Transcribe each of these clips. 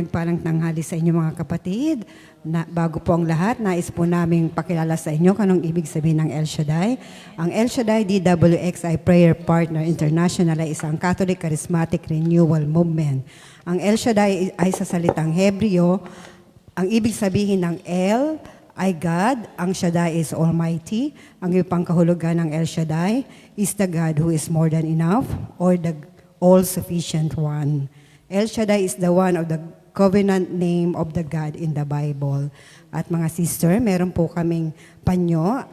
mapagpalang tanghali sa inyo mga kapatid. Bago po ang lahat, nais po namin pakilala sa inyo kanong ibig sabihin ng El Shaddai. Ang El Shaddai DWXI Prayer Partner International ay isang Catholic Charismatic Renewal Movement. Ang El Shaddai ay sa salitang Hebreo, ang ibig sabihin ng El ay God, ang Shaddai is Almighty. Ang ibang kahulugan ng El Shaddai is the God who is more than enough or the all-sufficient one. El Shaddai is the one of the covenant name of the God in the Bible. At mga sister, meron po kaming panyo.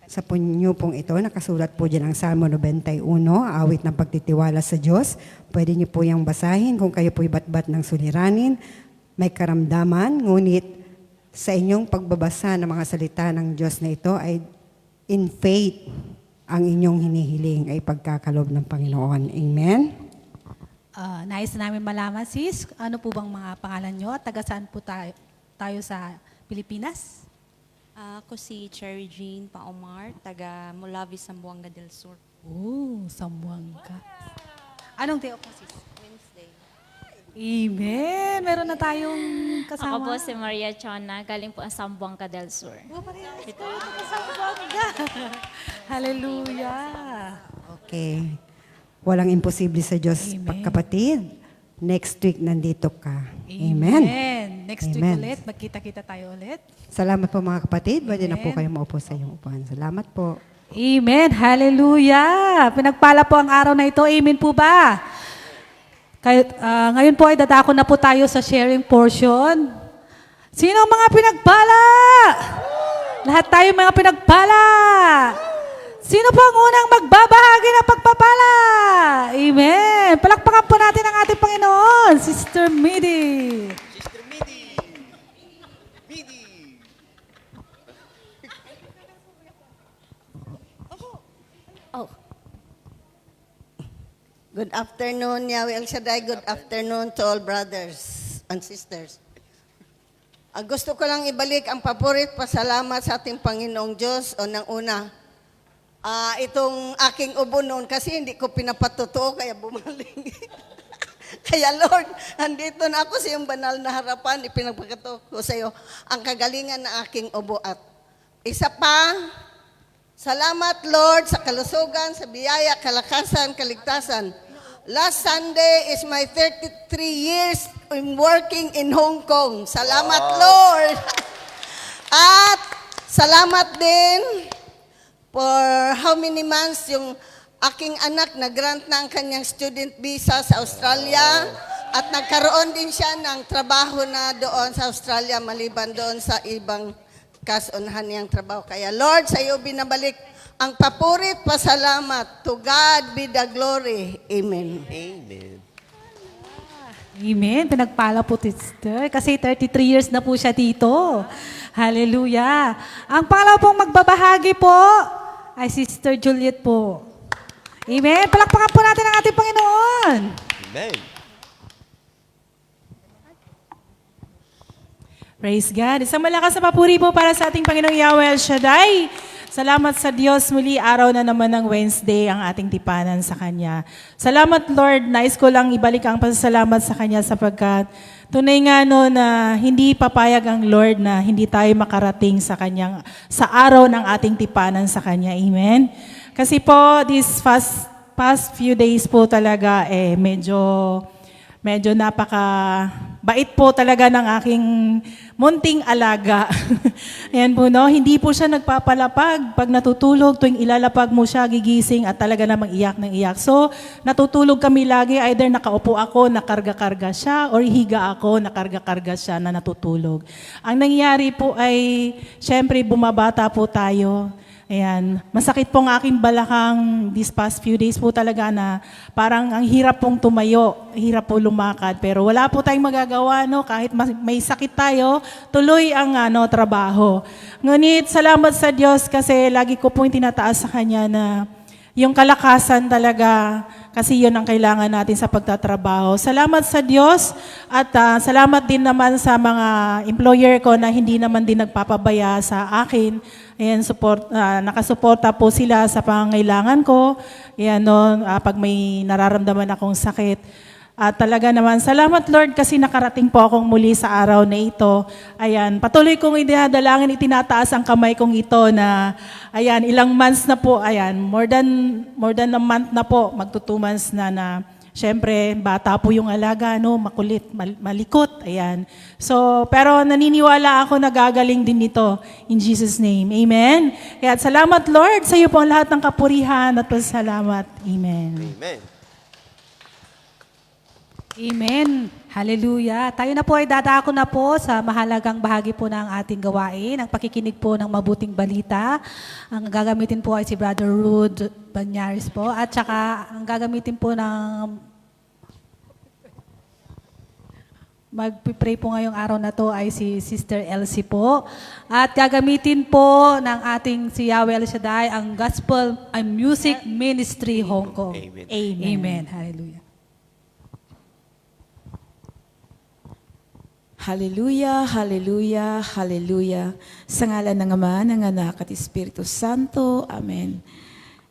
Sa punyo pong ito, nakasulat po dyan ang Salmo 91, awit ng pagtitiwala sa Diyos. Pwede niyo po yung basahin kung kayo po'y batbat ng suliranin, may karamdaman, ngunit sa inyong pagbabasa ng mga salita ng Diyos na ito ay in faith ang inyong hinihiling ay pagkakalob ng Panginoon. Amen? Nais namin malaman, sis, ano po bang mga pangalan nyo at taga saan po tayo sa Pilipinas? Ako si Cherry Jean Paomar, taga Mulavi, Zamboanga del Sur. Zamboanga. Anong day off mo, sis? Wednesday. Amen! Meron na tayong kasama. Ako po si Maria Chona, galing po sa Zamboanga del Sur. Zamboanga. Hallelujah! Okay. Walang imposible sa Diyos, Amen. kapatid. Next week, nandito ka. Amen. Next week Amen. ulit, magkita-kita tayo ulit. Salamat po mga kapatid. Pwede na po Amen. kayo maupo sa iyong upuan. Salamat po. Amen! Hallelujah! Pinagpala po ang araw na ito. Amen po ba? Ngayon po ay dadako na po tayo sa sharing portion. Sino ang mga pinagpala? Lahat tayo mga pinagpala. Sino po ang unang magbabahagi ng pagpapala? Amen! Palakpakan po natin ang ating Panginoon, Sister Midi. Sister Midi. Midi. Oh, Good afternoon, Yahweh El Shaddai. Good afternoon to all brothers and sisters. Gusto ko lang ibalik ang paborit pasalamat sa ating Panginoong Diyos. Unang-una, itong aking ubo noon kasi hindi ko pinapatutuo kaya bumaling. Kaya Lord, andito na ako sa iyong banal na harapan, ipinagpagkatuo ko sa iyo ang kagalingan ng aking ubo. At isa pa, salamat Lord sa kalusugan, sa biyaya, kalakasan, kaligtasan. Last Sunday is my 33 years in working in Hong Kong. Salamat Lord! At salamat din for how many months yung aking anak na-grant na ang kanyang student visa sa Australia at nagkaroon din siya ng trabaho na doon sa Australia maliban doon sa ibang kasunhan niyang trabaho. Kaya Lord, sa iyo binabalik ang papurit pasalamat. To God be the glory. Amen. Amen. Amen. Pinagpala po, Sister. Kasi 33 years na po siya dito. Hallelujah. Ang pangalawa pong magbabahagi po ay Sister Juliet po. Amen. Palakpakan po natin ang ating Panginoon. Amen. Praise God. Isang malakas na papuri po para sa ating Panginoong Yahweh El Shaddai. Salamat sa Diyos, muli araw na naman ng Wednesday ang ating tipanan sa Kanya. Salamat Lord, nais ko lang ibalik ang pasasalamat sa Kanya sapagkat tunay nga no na hindi papayag ang Lord na hindi tayo makarating sa Kanyang, sa araw ng ating tipanan sa Kanya. Amen? Kasi po, this past few days po talaga medyo napaka-bait po talaga ng aking munting alaga. Ayan po, no? Hindi po siya nagpapalapag. Pag natutulog, tuwing ilalapag mo siya, gigising at talaga namang iyak ng iyak. So, natutulog kami lagi, either nakaupo ako, nakarga-karga siya, or higa ako, nakarga-karga siya na natutulog. Ang nangyari po ay, syempre, bumabata po tayo. Ayan, masakit pong aking balakang these past few days po talaga na parang ang hirap pong tumayo, hirap po lumakad. Pero wala po tayong magagawa, no? Kahit may sakit tayo, tuloy ang trabaho. Ngunit salamat sa Diyos kasi lagi ko pong tinataas sa Kanya na yung kalakasan talaga, kasi yun ang kailangan natin sa pagtatrabaho. Salamat sa Diyos at salamat din naman sa mga employer ko na hindi naman din nagpapabaya sa akin. Ayan, nakasuporta po sila sa pangangailangan ko. Ayan, no, pag may nararamdaman akong sakit. At talaga naman, salamat Lord kasi nakarating po akong muli sa araw na ito. Ayan, patuloy kong idinadalangin, itinataas ang kamay kong ito na, ayan, ilang months na po, ayan, more than a month na po, magto 2 months na syempre, bata po yung alaga, no, makulit, malikot, ayan. So, pero naniniwala ako na gagaling din ito in Jesus' name. Amen? Kaya salamat Lord sa iyo po ang lahat ng kapurihan at pasalamat. Amen. Amen. Amen. Hallelujah. Tayo na po ay dadako na po sa mahalagang bahagi po ng ating gawain, ang pakikinig po ng mabuting balita. Ang gagamitin po ay si Brother Rude Banyaris po at saka ang gagamitin po ng magpipray po ngayong araw na to ay si Sister Elsie po. At gagamitin po ng ating si Yahweh El Shaddai ang Gospel and Music Ministry Hong Kong. Amen. Amen. Hallelujah. Hallelujah, hallelujah, hallelujah. Sa ngalan ng Ama, ng Anak at Espiritu Santo. Amen.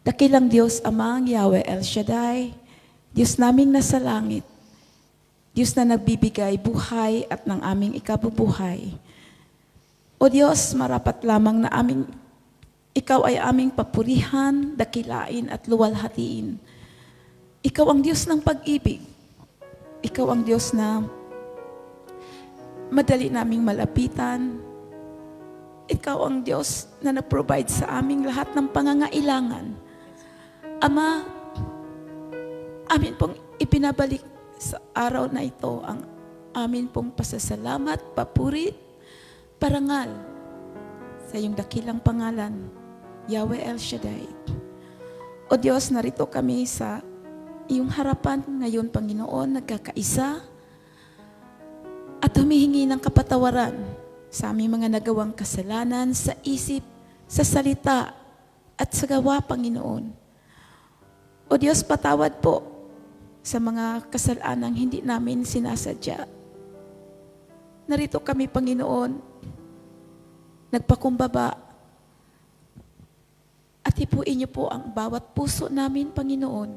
Dakilang Diyos, Amang Yahweh El Shaddai, Diyos naming nasa langit, Diyos na nagbibigay buhay at ng aming ikabubuhay. O Diyos, marapat lamang na Ikaw ay aming papurihan, dakilain at luwalhatiin. Ikaw ang Diyos ng pag-ibig. Ikaw ang Diyos na madali naming malapitan. Ikaw ang Diyos na nag-provide sa aming lahat ng pangangailangan. Ama, amin pong ipinabalik sa araw na ito ang amin pong pasasalamat, papuri, parangal sa iyong dakilang pangalan, Yahweh El Shaddai. O Diyos, narito kami sa iyong harapan ngayon, Panginoon, nagkakaisa at humihingi ng kapatawaran sa aming mga nagawang kasalanan sa isip, sa salita, at sa gawa, Panginoon. O Diyos, patawad po sa mga kasalanang hindi namin sinasadya. Narito kami, Panginoon, nagpakumbaba at hipuin niyo po ang bawat puso namin, Panginoon.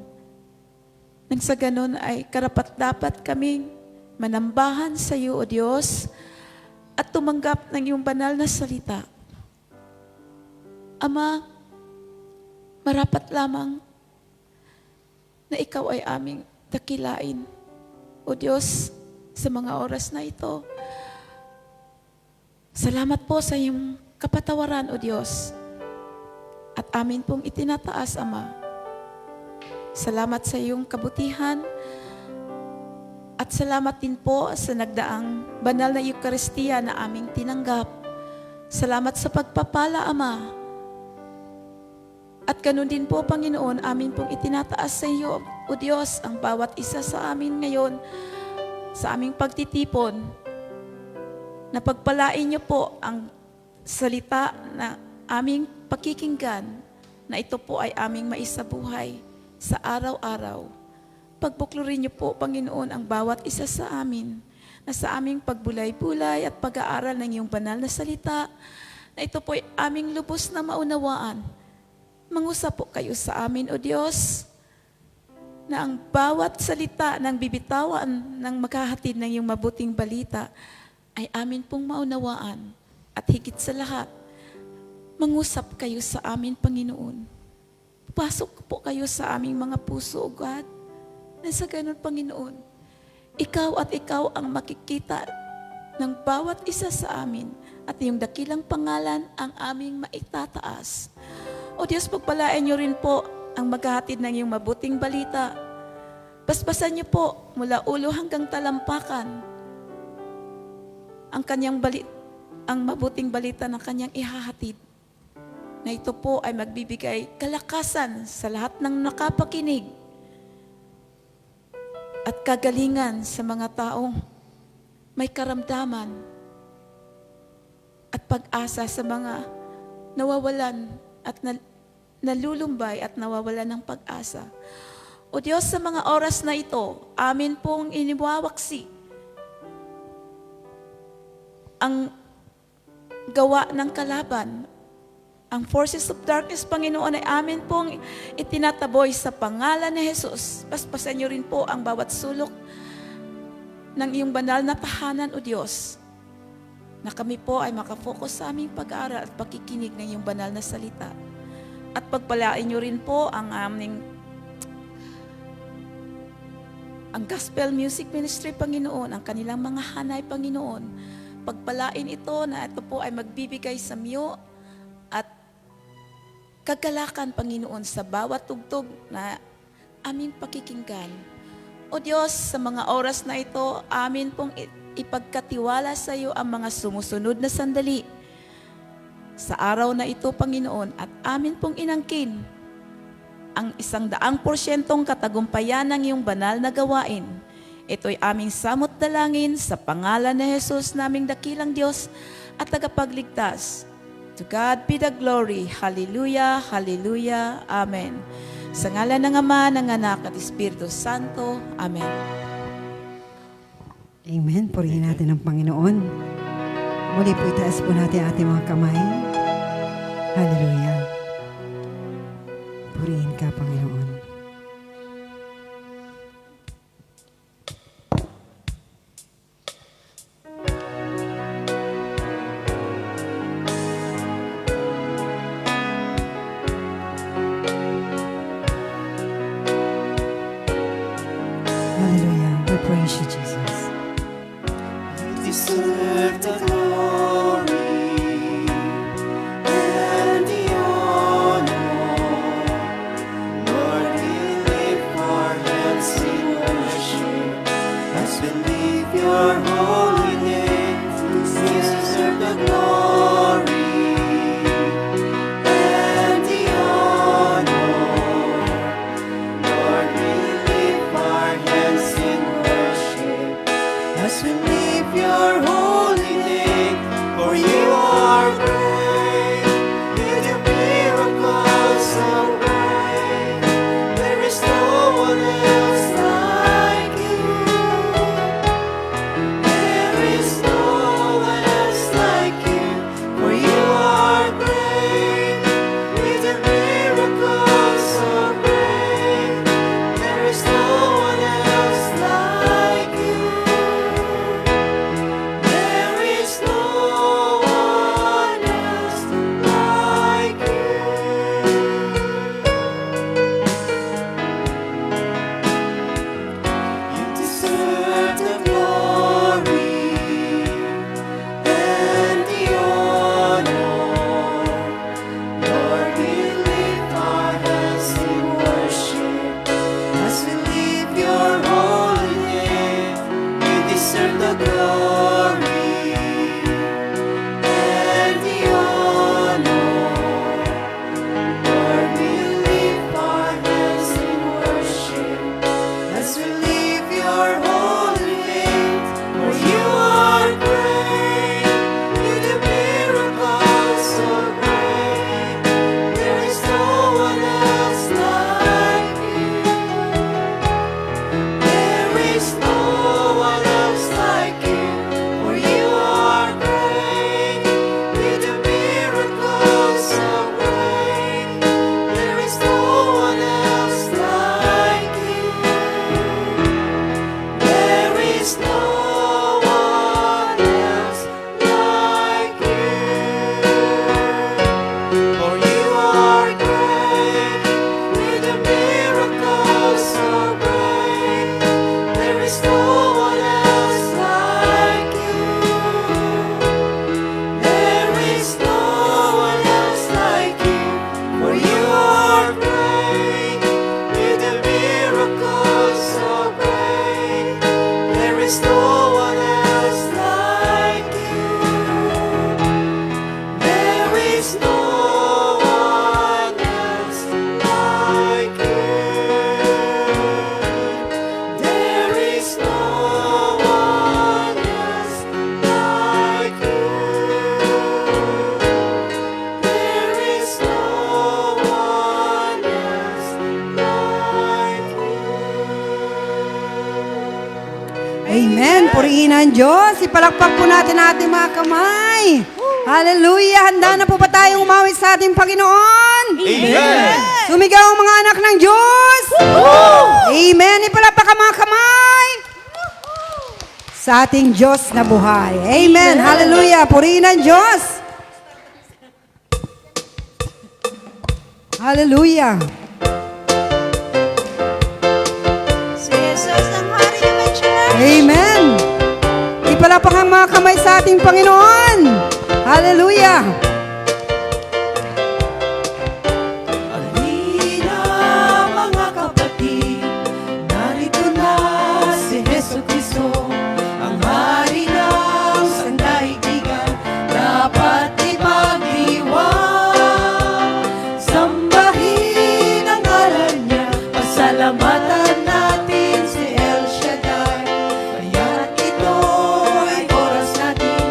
Nang sa ganon ay karapat-dapat kaming manambahan sa iyo, O Diyos, at tumanggap ng iyong banal na salita. Ama, marapat lamang na ikaw ay aming dakilain, O Diyos, sa mga oras na ito. Salamat po sa iyong kapatawaran, O Diyos, at amin pong itinataas, Ama. Salamat sa iyong kabutihan at salamat din po sa nagdaang banal na Eucharistia na aming tinanggap. Salamat sa pagpapala, Ama. At ganun din po, Panginoon, amin pong itinataas sa iyo, O Diyos, ang bawat isa sa amin ngayon, sa aming pagtitipon, na pagpalain niyo po ang salita na aming pakikinggan, na ito po ay aming maisabuhay sa araw-araw. Pagbuklurin niyo po, Panginoon, ang bawat isa sa amin, na sa aming pagbulay-bulay at pag-aaral ng iyong banal na salita, na ito po ay aming lubos na maunawaan. Mangusap po kayo sa amin, O Diyos, na ang bawat salita ng bibitawan ng maghahatid ng iyong mabuting balita ay amin pong maunawaan. At higit sa lahat, mangusap kayo sa amin, Panginoon. Pasok po kayo sa aming mga puso, O God, na sa ganun, Panginoon, ikaw at ikaw ang makikita ng bawat isa sa amin at iyong dakilang pangalan ang aming maitataas. O Diyos, pagpalain niyo rin po ang maghahatid ng iyong mabuting balita. Basbasan niyo po mula ulo hanggang talampakan ang mabuting balita na kanyang ihahatid. Na ito po ay magbibigay kalakasan sa lahat ng nakapakinig at kagalingan sa mga taong may karamdaman at pag-asa sa mga nawawalan at nalulumbay at nawawalan ng pag-asa. O Diyos, sa mga oras na ito, amin pong iniwawaksi ang gawa ng kalaban Ang forces of darkness, Panginoon, ay amin pong itinataboy sa pangalan ni Jesus. Paspasan niyo rin po ang bawat sulok ng iyong banal na tahanan, O Diyos, na kami po ay makafocus sa aming pag-aaral at pakikinig ng iyong banal na salita. At pagpalain niyo rin po ang gospel music ministry, Panginoon, ang kanilang mga hanay, Panginoon. Pagpalain ito na ito po ay magbibigay sa miyo at kagalakan, Panginoon, sa bawat tugtog na aming pakikinggan. O Diyos, sa mga oras na ito, amin pong ipagkatiwala sa iyo ang mga sumusunod na sandali. Sa araw na ito, Panginoon, at amin pong inangkin ang 100% katagumpayan ng iyong banal na gawain. Ito'y aming samot dalangin sa pangalan ni Jesus, naming dakilang Diyos at tagapagligtas. To God be the glory. Hallelujah, hallelujah, amen. Sa ngalan ng Ama, ng Anak at Espiritu Santo, amen. Amen. Purihin natin ang Panginoon. Muli po itaas po natin ating mga kamay. Hallelujah. Purihin ka, Panginoon. Hallelujah. We praise you, Jesus. You deserve the glory and the honor. Lord, we lift our hands in worship as we lift your holy name. You deserve the glory and the honor. Lord, we lift our hands in worship as we lift your holy name. For you are great, you do miracles so great. There is no one else like you. There is no one else like you. For you are great, you do miracles so great. There is no one else like you. There is no one else like you. You deserve the glory and the honor. Lord, we lift our hands in worship as we lift your holy name. You deserve the glory and the honor. Lord, we lift our hands in worship as we lift your holy name. For you are great, you do miracles so great. There is no one else like you. There is no one else like you. For you are great, you do miracles so great. There is no one else like you. There is no one else like you. For you are great, you do miracles so great. There is no one else like you. There is no one else like you. For you are great, you do miracles so great. There is no one else like you. There is no one else like you. There is no one else like you. There is no one else like you. Amen. Purihin ang Diyos. Ipalakpak po natin ating mga kamay. Hallelujah! Handa na po ba tayong umawit sa ating Panginoon? Amen! Sumigaw ang mga anak ng Diyos! Amen! Ipalapak ang mga kamay! Sa ating Diyos na buhay. Amen! Hallelujah! Purihin ang Diyos! Hallelujah! Si Jesus ang hari ng church. Amen! Ipalapak ang mga kamay sa ating Panginoon! Hallelujah! Halina mga kapatid, narito na si Jesucristo, ang hari ng sandaigdigan, dapat ipagdiwang. Sambahin ang ngalan niya, pasalamatan natin si El Shaddai. Kaya't ito'y oras natin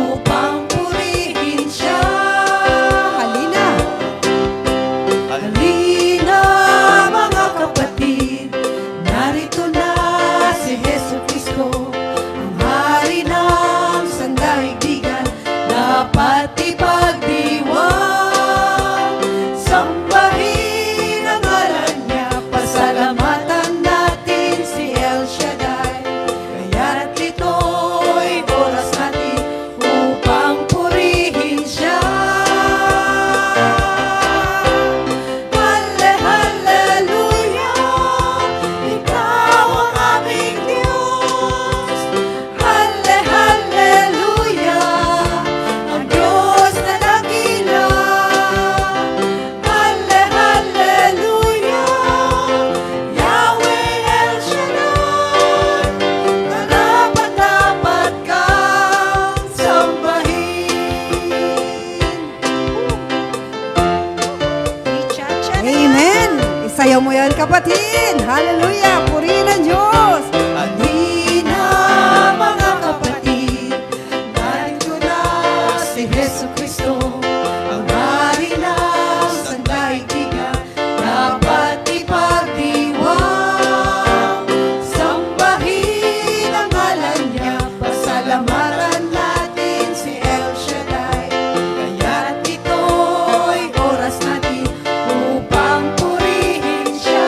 upang purihin siya. Halina! Halina mga kapatid, narito na si Jesucristo, ang hari ng sandaigdigan, dapat ipagdiwang. Sambahin ang ngalan niya, pasalamatan natin si El Shaddai. Kaya't ito'y oras natin upang purihin siya. Hallelujah, ikaw ang aming Diyos. Hallelujah, ang Diyos na dakila. Hallelujah, Yahweh El Shaddai, karapat-dapat kang sambahin. Amen! Isayaw mo yan, kapatid! Hallelujah! Purihin ang Diyos! Halina mga kapatid, narito na si Jesucristo, ang hari ng sandaigdigan, dapat ipagdiwang. Sambahin ang ngalan niya, pasalamatan natin si El Shaddai. Kaya't ito'y oras natin upang purihin siya.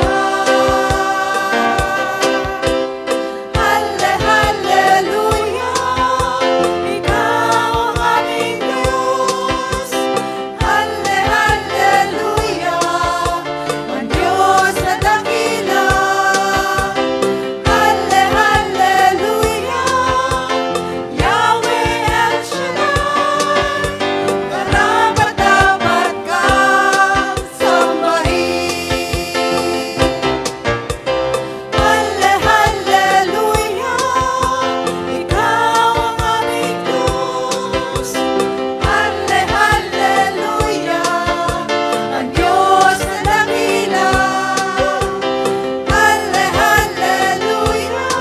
Hallelujah, ikaw ang aming Diyos. Hallelujah, ang Diyos na dakila. Hallelujah, Yahweh El Shaddai, karapat-dapat kang sambahin. Hallelujah, ikaw ang aming Diyos. Hallelujah, ang Diyos na dakila. Hallelujah,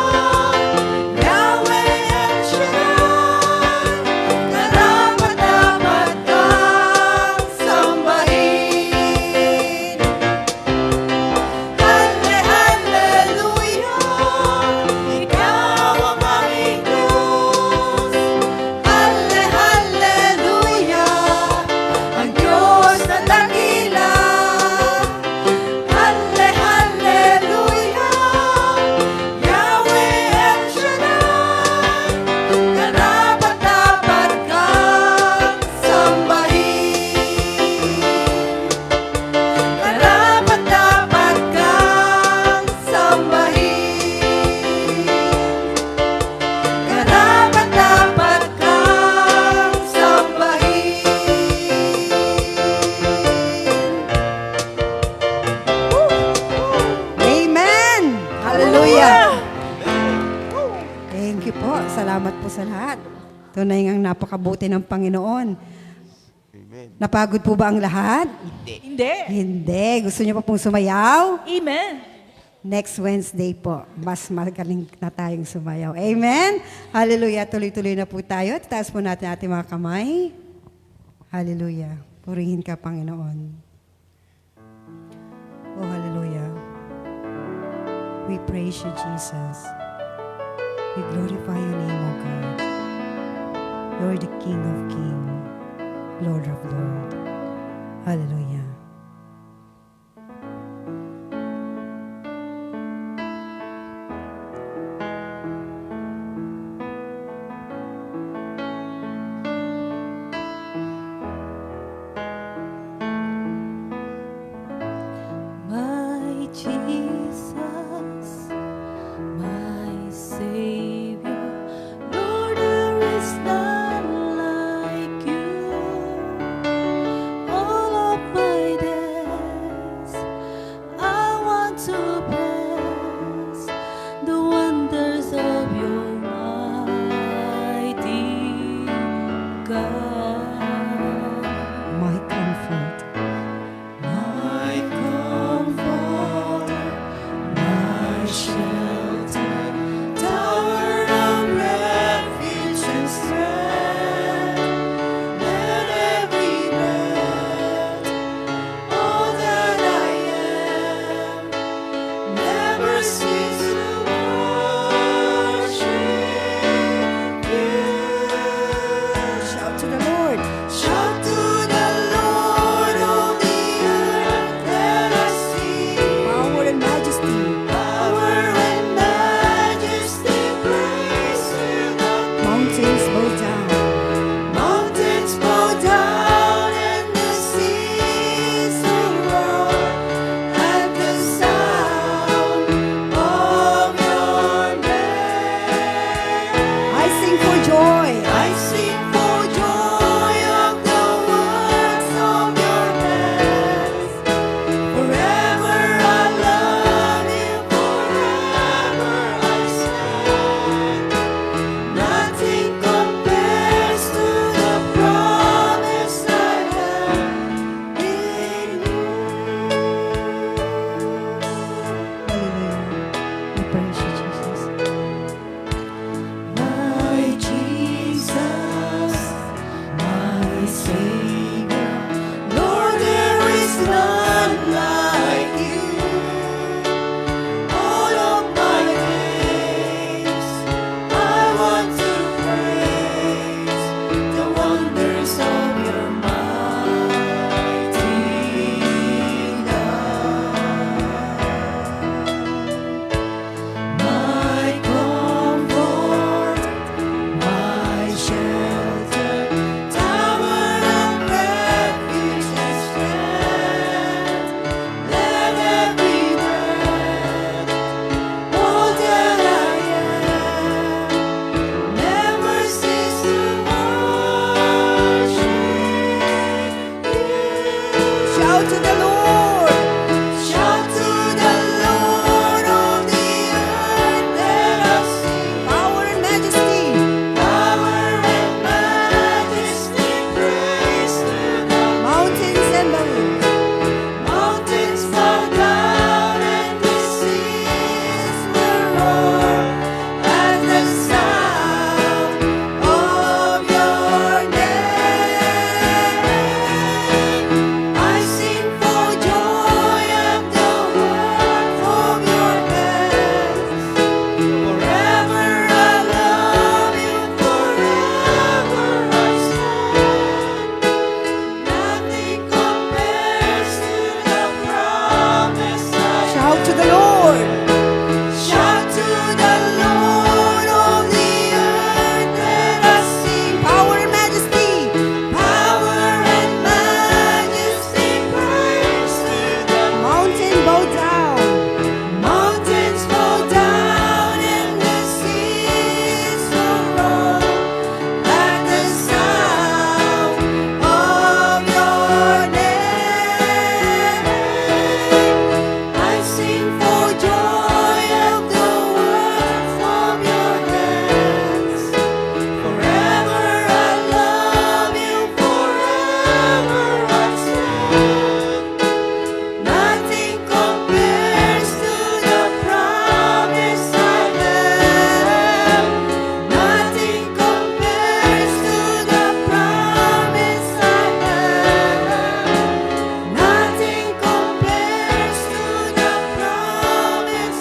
Yahweh El Shaddai, karapat-dapat kang sambahin. Hallelujah, ikaw ang aming Diyos. Hallelujah, ang Diyos na dakila. Hallelujah, Yahweh El Shaddai, karapat-dapat kang sambahin. Karapat-dapat kang sambahin. Karapat-dapat kang sambahin. Amen! Hallelujah! Thank you po. Salamat po sa lahat. Tunay ngang napakabuti ng Panginoon. Napagod po ba ang lahat? Hindi. Hindi. Gusto niyo pa pong sumayaw? Amen. Next Wednesday po, mas magaling na tayong sumayaw. Amen? Hallelujah. Tuloy-tuloy na po tayo. Taas po natin ating mga kamay. Hallelujah. Purihin ka, Panginoon. Oh, hallelujah. We praise you, Jesus. We glorify your name, O God. You're the King of Kings. Lord of Lords. Hallelujah. My Jesus, my Savior, Lord, there is none like you. All of my days, I want to praise the wonders of your mighty God. My comfort. My comfort, my shelter, tower of refuge and strength. Let every breath, all that I am, never cease to worship you. Shout to the Lord. Shout to the Lord, all the earth, let us sing. Power and majesty. Power and majesty, praise to the Mountains bow down. mountains bow down and the seas will roar at the sound of your name. I sing for joy. I sing for joy of the works of your hands. Forever I love you, forever I stand. Nothing compares to the promise I have in you. Hallelujah. We praise you, Jesus. My Jesus, my Savior, Lord, there is none like you. All of my days, I want to praise the wonders of your mighty love. My comfort, my shelter, tower of refuge and strength. Let every breath, all that I am, never cease to worship you. Shout to the Lord. Shout to the Lord, all the earth, let us sing. Power and majesty. Power and majesty, praise to the Mountains and valleys. mountains bow down and the seas will roar at the sound of your name. I sing for joy of the work of your hands. Forever I love you, forever I stand. Nothing compares to the promise I Shout to the Lord. Shout to the Lord, all the earth, let us sing. Power and majesty. Power and majesty, praise to the Mountain bow down. mountains bow down and the seas will roar at the sound of your name. I sing for joy of the works of your hands. Forever I love you, forever I stand. Nothing compares to the promise I have. Nothing compares to the promise I have. Nothing compares to the promise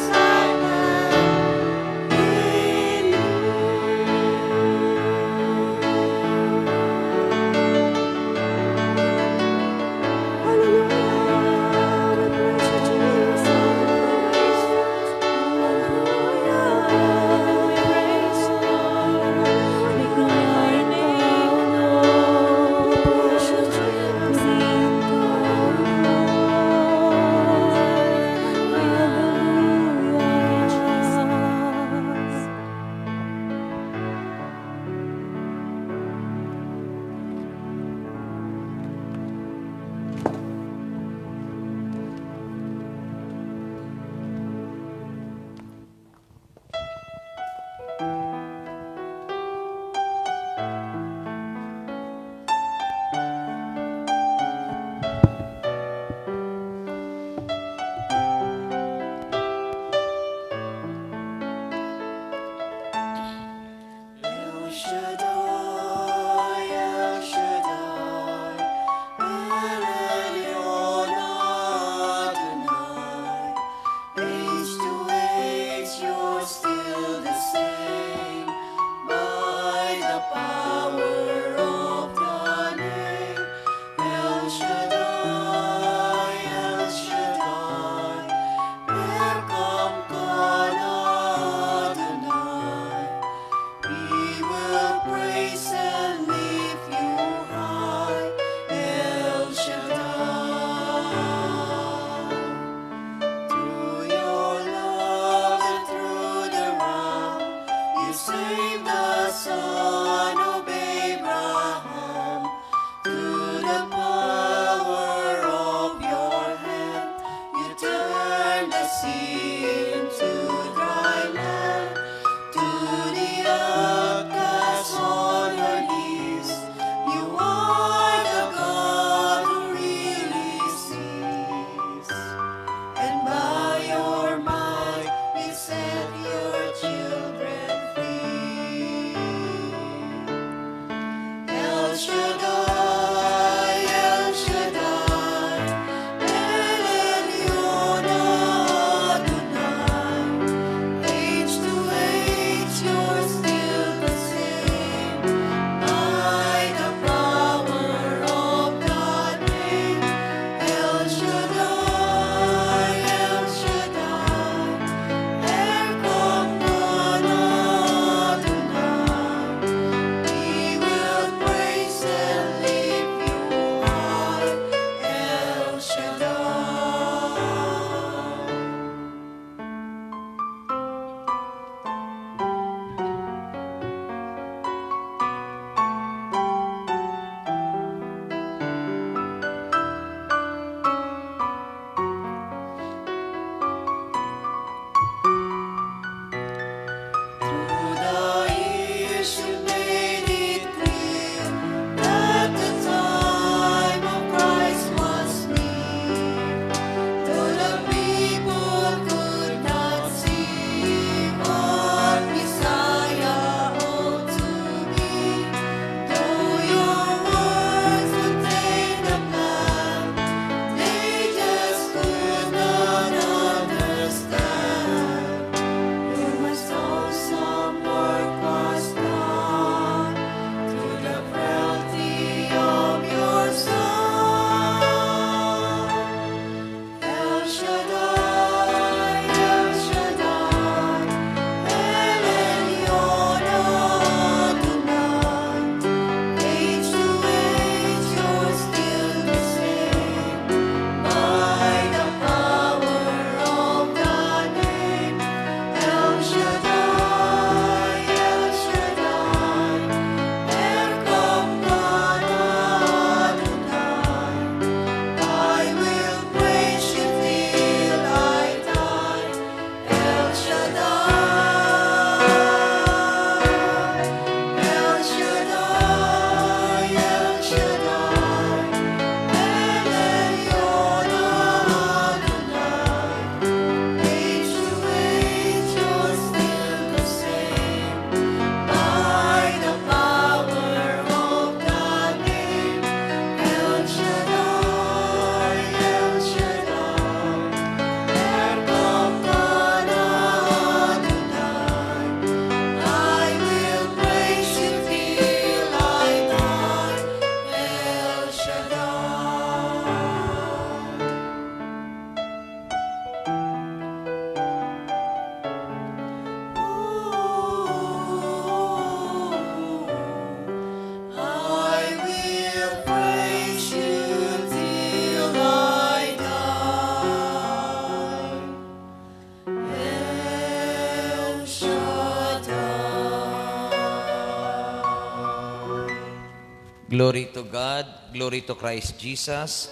Glory to God, glory to Christ Jesus.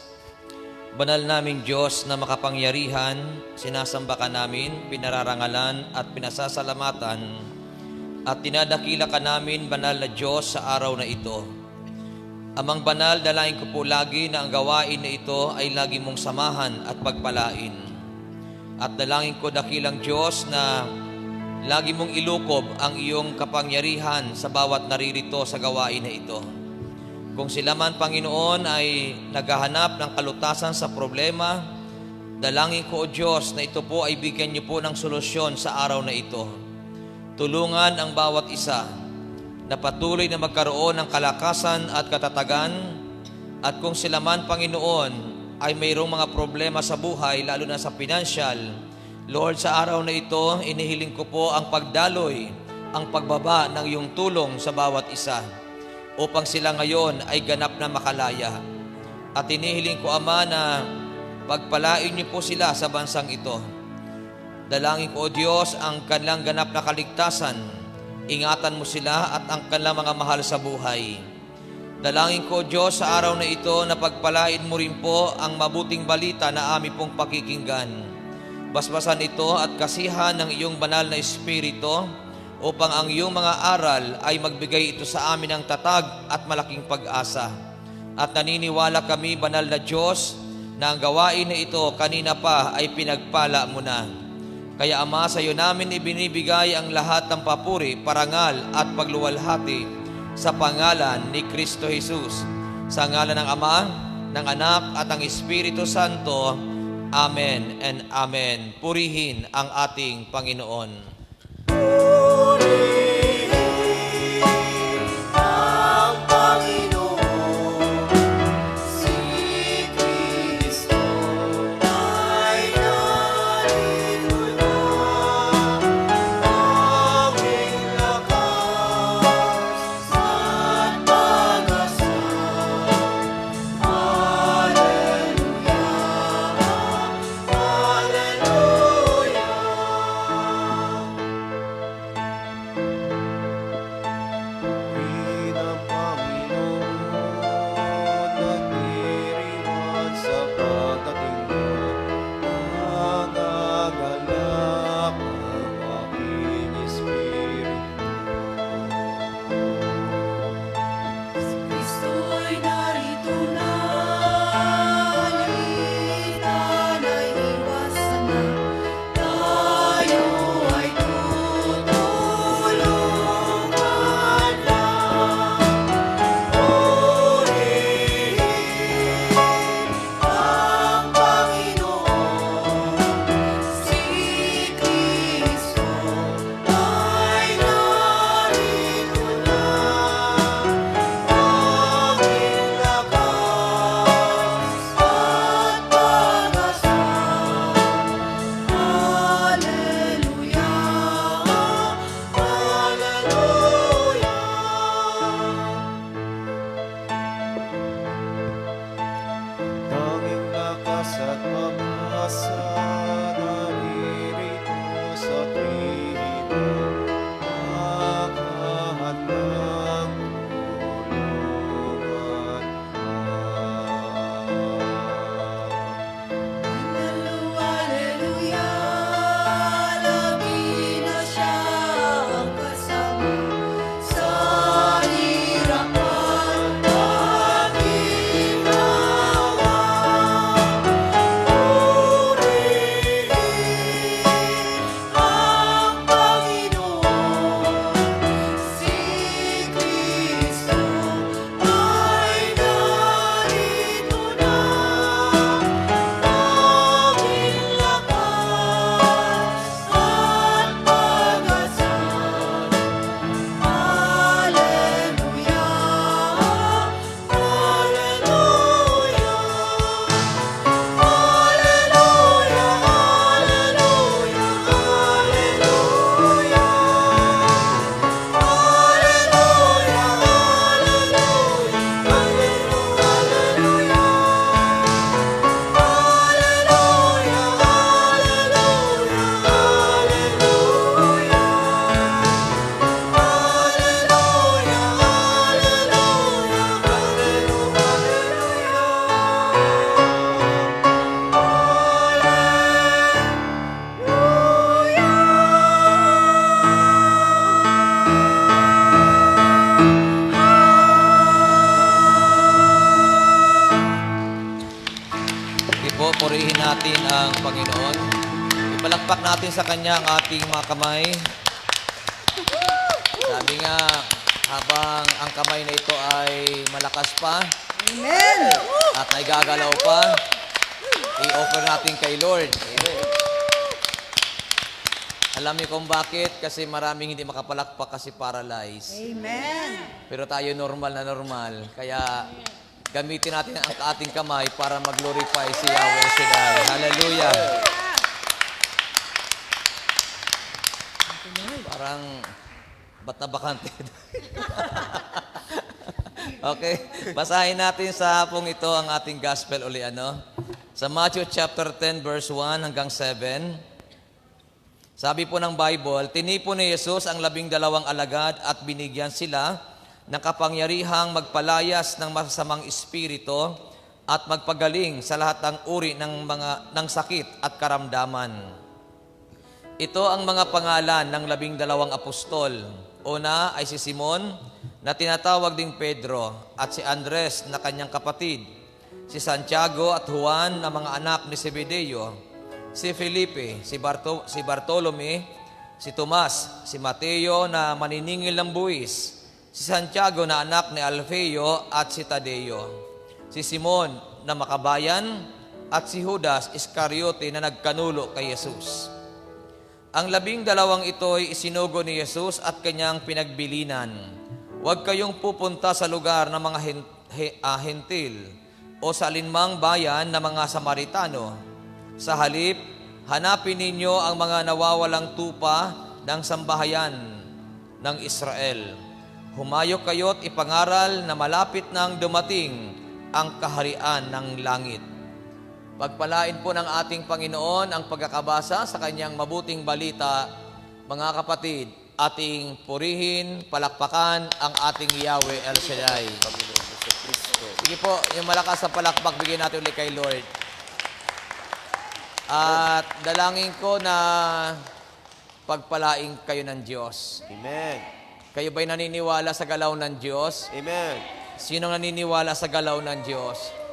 Banal naming Diyos na makapangyarihan, sinasamba ka namin, pinararangalan at pinasasalamatan at tinadakila ka namin, banal na Diyos, sa araw na ito. Amang banal, dalain ko po lagi na ang gawain na ito ay lagi mong samahan at pagpalain. At dalangin ko, dakilang Diyos, na lagi mong ilukob ang iyong kapangyarihan sa bawat naririto sa gawain na ito. Kung sila man, Panginoon, ay naghahanap ng kalutasan sa problema, dalangin ko, O Diyos, na ito po ay bigyan niyo po ng solusyon sa araw na ito. Tulungan ang bawat isa na patuloy na magkaroon ng kalakasan at katatagan. At kung sila man, Panginoon, ay mayroong mga problema sa buhay, lalo na sa financial, Lord, sa araw na ito, inihiling ko po ang pagdaloy, ang pagbaba ng iyong tulong sa bawat isa, upang sila ngayon ay ganap na makalaya. At inihiling ko, Ama, na pagpalain niyo po sila sa bansang ito. Dalangin ko, O Diyos, ang kanilang ganap na kaligtasan. Ingatan mo sila at ang kanilang mga mahal sa buhay. Dalangin ko, O Diyos, sa araw na ito na pagpalain mo rin po ang mabuting balita na aming pong pakikinggan. Basbasan ito at kasihan ng iyong banal na Espiritu, upang ang iyong mga aral ay magbigay ito sa amin ng tatag at malaking pag-asa. At naniniwala kami, banal na Diyos, na ang gawain na ito kanina pa ay pinagpala mo na. Kaya, Ama, sa iyo namin ibinibigay ang lahat ng papuri, parangal at pagluwalhati sa pangalan ni Kristo Jesus. Sa ngalan ng Ama, ng Anak at ng Espiritu Santo. Amen and Amen. Purihin ang ating Panginoon. Ang Panginoon, si Kristo ay narito na. Aming lakas at pag-asa. Hallelujah, Hallelujah. natin sa Kanya ang ating mga kamay. Sabi nga, habang ang kamay na ito ay malakas pa, Amen! at naigagalaw pa, i-offer natin kay Lord. Alam niyo kung bakit? Kasi maraming hindi makapalakpak kasi paralyzed. Amen! Pero tayo normal na normal. Kaya gamitin natin ang ating kamay para mag-glorify si Yahweh Shaddai. Hallelujah! Parang, ba't na bakante? Okay, basahin natin sa hapong ito ang ating gospel uli, ano? Sa Matthew chapter 10, verse 1 hanggang 7. Sabi po ng Bible, tinipon ni Jesus ang 12 alagad at binigyan sila ng kapangyarihang magpalayas ng masasamang espiritu at magpagaling sa lahat ng uri ng sakit at karamdaman. Ito ang mga pangalan ng 12 apostol. Una ay si Simon, na tinatawag ding Pedro, at si Andres na kanyang kapatid, si Santiago at Juan na mga anak ni Zebedeo, si Felipe, si Bartolome, si Tomas, si Mateo na maniningil ng buwis, si Santiago na anak ni Alfeo at si Tadeo, si Simon na makabayan, at si Judas Iscariote na nagkanulo kay Jesus. Ang 12 ito'y isinugo ni Jesus at kanyang pinagbilinan. Huwag kayong pupunta sa lugar ng mga hentil o sa alinmang bayan ng mga Samaritano. Sa halip, hanapin ninyo ang mga nawawalang tupa ng sambahayan ng Israel. Humayo kayo't ipangaral na malapit nang dumating ang kaharian ng langit. Pagpalain po ng ating Panginoon ang pagkakabasa sa kanyang mabuting balita. Mga kapatid, ating purihin, palakpakan ang ating Yahweh El Shaddai. Sige po, yung malakas na palakpak, bigyan natin ulit kay Lord. At dalangin ko na pagpalain kayo ng Diyos. Amen. Kayo ba'y naniniwala sa galaw ng Diyos? Amen. Sino naniniwala sa galaw ng Diyos?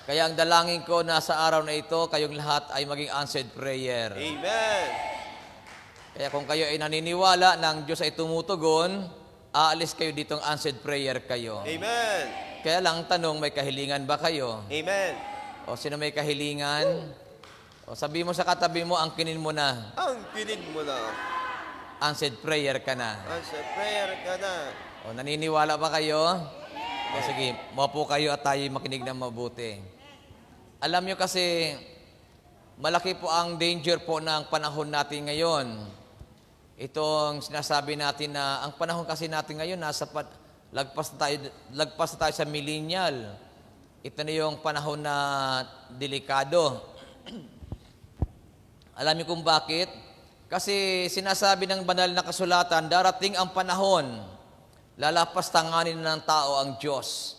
Kaya ang dalangin ko na sa araw na ito, kayong lahat ay maging answered prayer. Amen. Kaya kung kayo ay naniniwala na ang Diyos ay tumutugon, aalis kayo ditong answered prayer kayo. Amen. Kaya lang tanong, may kahilingan ba kayo? Amen. O sino may kahilingan? O sabi mo sa katabi mo, angkinin mo na. Ang pinid mo na. Answered prayer ka na. Answer prayer ka na. O naniniwala ba kayo? O sige, maupo kayo at tayo makinig ng mabuti. Alam nyo kasi, malaki po ang danger po ng panahon natin ngayon. Itong sinasabi natin na, ang panahon kasi natin ngayon, lagpas na tayo sa millennial. Ito na yung panahon na delikado. Alam niyo kung bakit? Kasi sinasabi ng banal na kasulatan, darating ang panahon, lalapas tanganin ng tao ang Diyos.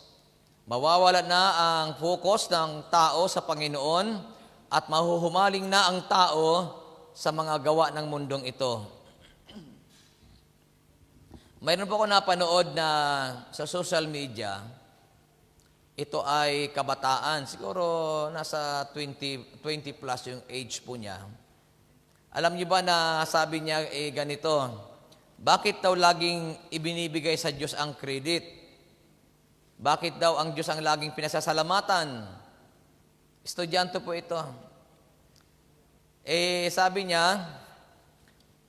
Mawawala na ang focus ng tao sa Panginoon at mahuhumaling na ang tao sa mga gawa ng mundong ito. Mayroon po ako napanood na sa social media, ito ay kabataan, siguro nasa 20 plus yung age po niya. Alam niyo ba na sabi niya ganito, bakit daw laging ibinibigay sa Diyos ang credit? Bakit daw ang Diyos ang laging pinasasalamatan? Estudyante po ito. Sabi niya,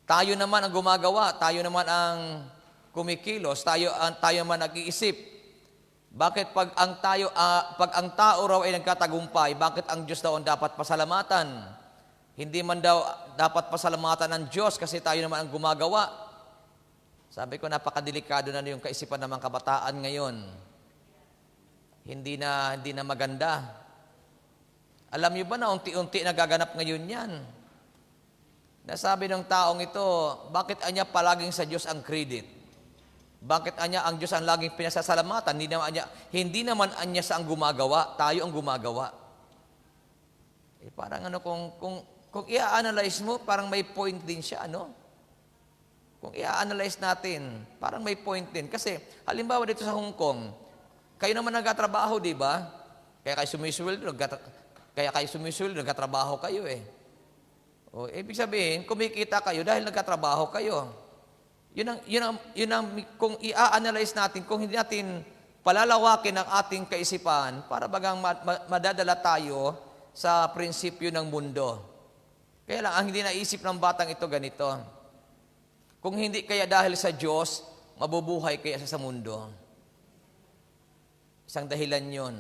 tayo naman ang gumagawa, tayo naman ang kumikilos, tayo naman nag-iisip. Bakit pag ang tao raw ay nagkatagumpay, bakit ang Diyos daw ang dapat pasalamatan? Hindi man daw dapat pasalamatan ng Diyos kasi tayo naman ang gumagawa. Sabi ko, napakadelikado na yung kaisipan ng mga kabataan ngayon. Hindi na maganda. Alam niyo ba na unti-unti nagaganap ngayon yan? Nasabi ng taong ito, bakit anya palaging sa Diyos ang credit? Bakit anya ang Diyos ang laging pinasasalamatan? Hindi naman anya sa ang gumagawa, tayo ang gumagawa. Parang kung i-analyze mo, parang may point din siya, ano? Kung i-analyze natin, parang may point din. Kasi, halimbawa dito sa Hong Kong, kayo naman nagkatrabaho, di ba? Kaya kayo sumisweldo, nagkatrabaho kayo eh. O, ibig sabihin, kumikita kayo dahil nagkatrabaho kayo. Yun ang kung i-analyze natin, kung hindi natin palalawakin ang ating kaisipan, para bagang madadala tayo sa prinsipyo ng mundo. Kaya lang, ang hindi naisip ng batang ito ganito. Kung hindi kaya dahil sa Diyos, mabubuhay kaya sa mundo. Isang dahilan yun.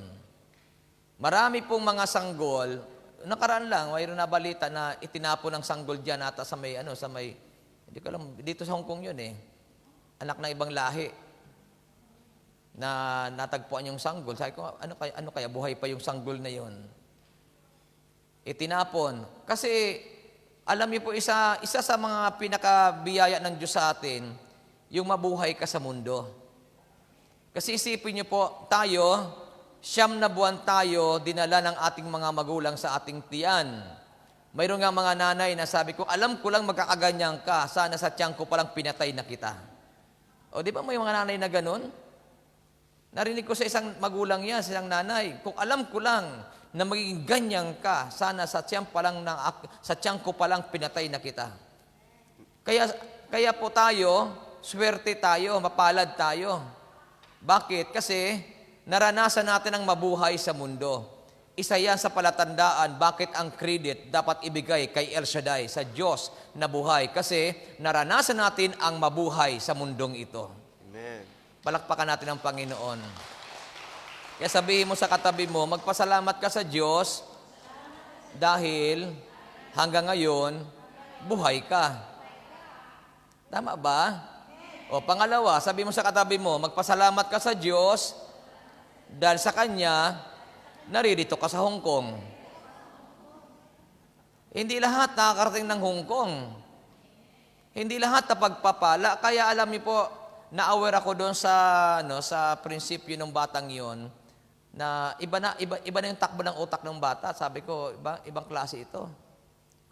Marami pong mga sanggol, nakaraan lang, mayroon na balita na itinapon ng sanggol dyan ata sa may, hindi ko alam, dito sa Hong Kong yun eh. Anak ng ibang lahi na natagpuan yung sanggol. Sabi ko, ano kaya buhay pa yung sanggol na yun? Itinapon. Kasi, alam niyo po, isa sa mga pinakabiyaya ng Diyos sa atin, yung mabuhay ka sa mundo. Kasi isipin niyo po, tayo, 9 na buwan tayo, dinala ng ating mga magulang sa ating tiyan. Mayroon nga mga nanay na sabi ko, alam ko lang magkakaganyan ka, sana sa tiyan ko palang pinatay na kita. O di ba may mga nanay na ganun? Narinig ko sa isang magulang yan, sa isang nanay, kung alam ko lang na magiging ganyan ka, sana sa tiyan ko palang pinatay na kita. Kaya po tayo, swerte tayo, mapalad tayo. Bakit? Kasi naranasan natin ang mabuhay sa mundo. Isa yan sa palatandaan bakit ang credit dapat ibigay kay El Shaddai, sa Diyos na buhay. Kasi naranasan natin ang mabuhay sa mundong ito. Amen. Palakpakan natin ang Panginoon. Kaya sabihin mo sa katabi mo, magpasalamat ka sa Diyos dahil hanggang ngayon, buhay ka. Tama ba? O pangalawa, sabi mo sa katabi mo, magpasalamat ka sa Diyos dahil sa Kanya, naririto ka sa Hong Kong. Hindi lahat nakakarating ng Hong Kong. Hindi lahat na pagpapala. Kaya alam niyo po, na-aware ako doon sa prinsipyo ng batang yon na iba na yung takbo ng utak ng bata. Sabi ko, ibang klase ito.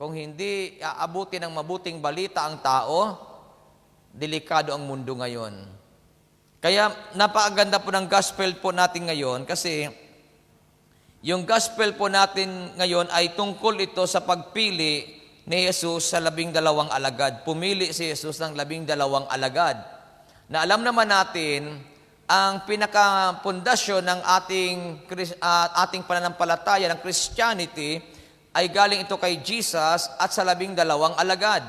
Kung hindi aabuti ng mabuting balita ang tao, delikado ang mundo ngayon. Kaya napakaganda po ng gospel po natin ngayon kasi yung gospel po natin ngayon ay tungkol ito sa pagpili ni Jesus sa 12 alagad. Pumili si Jesus ng 12 alagad. Na alam naman natin, ang pinakapundasyon ng ating pananampalataya ng Christianity ay galing ito kay Jesus at sa 12 alagad.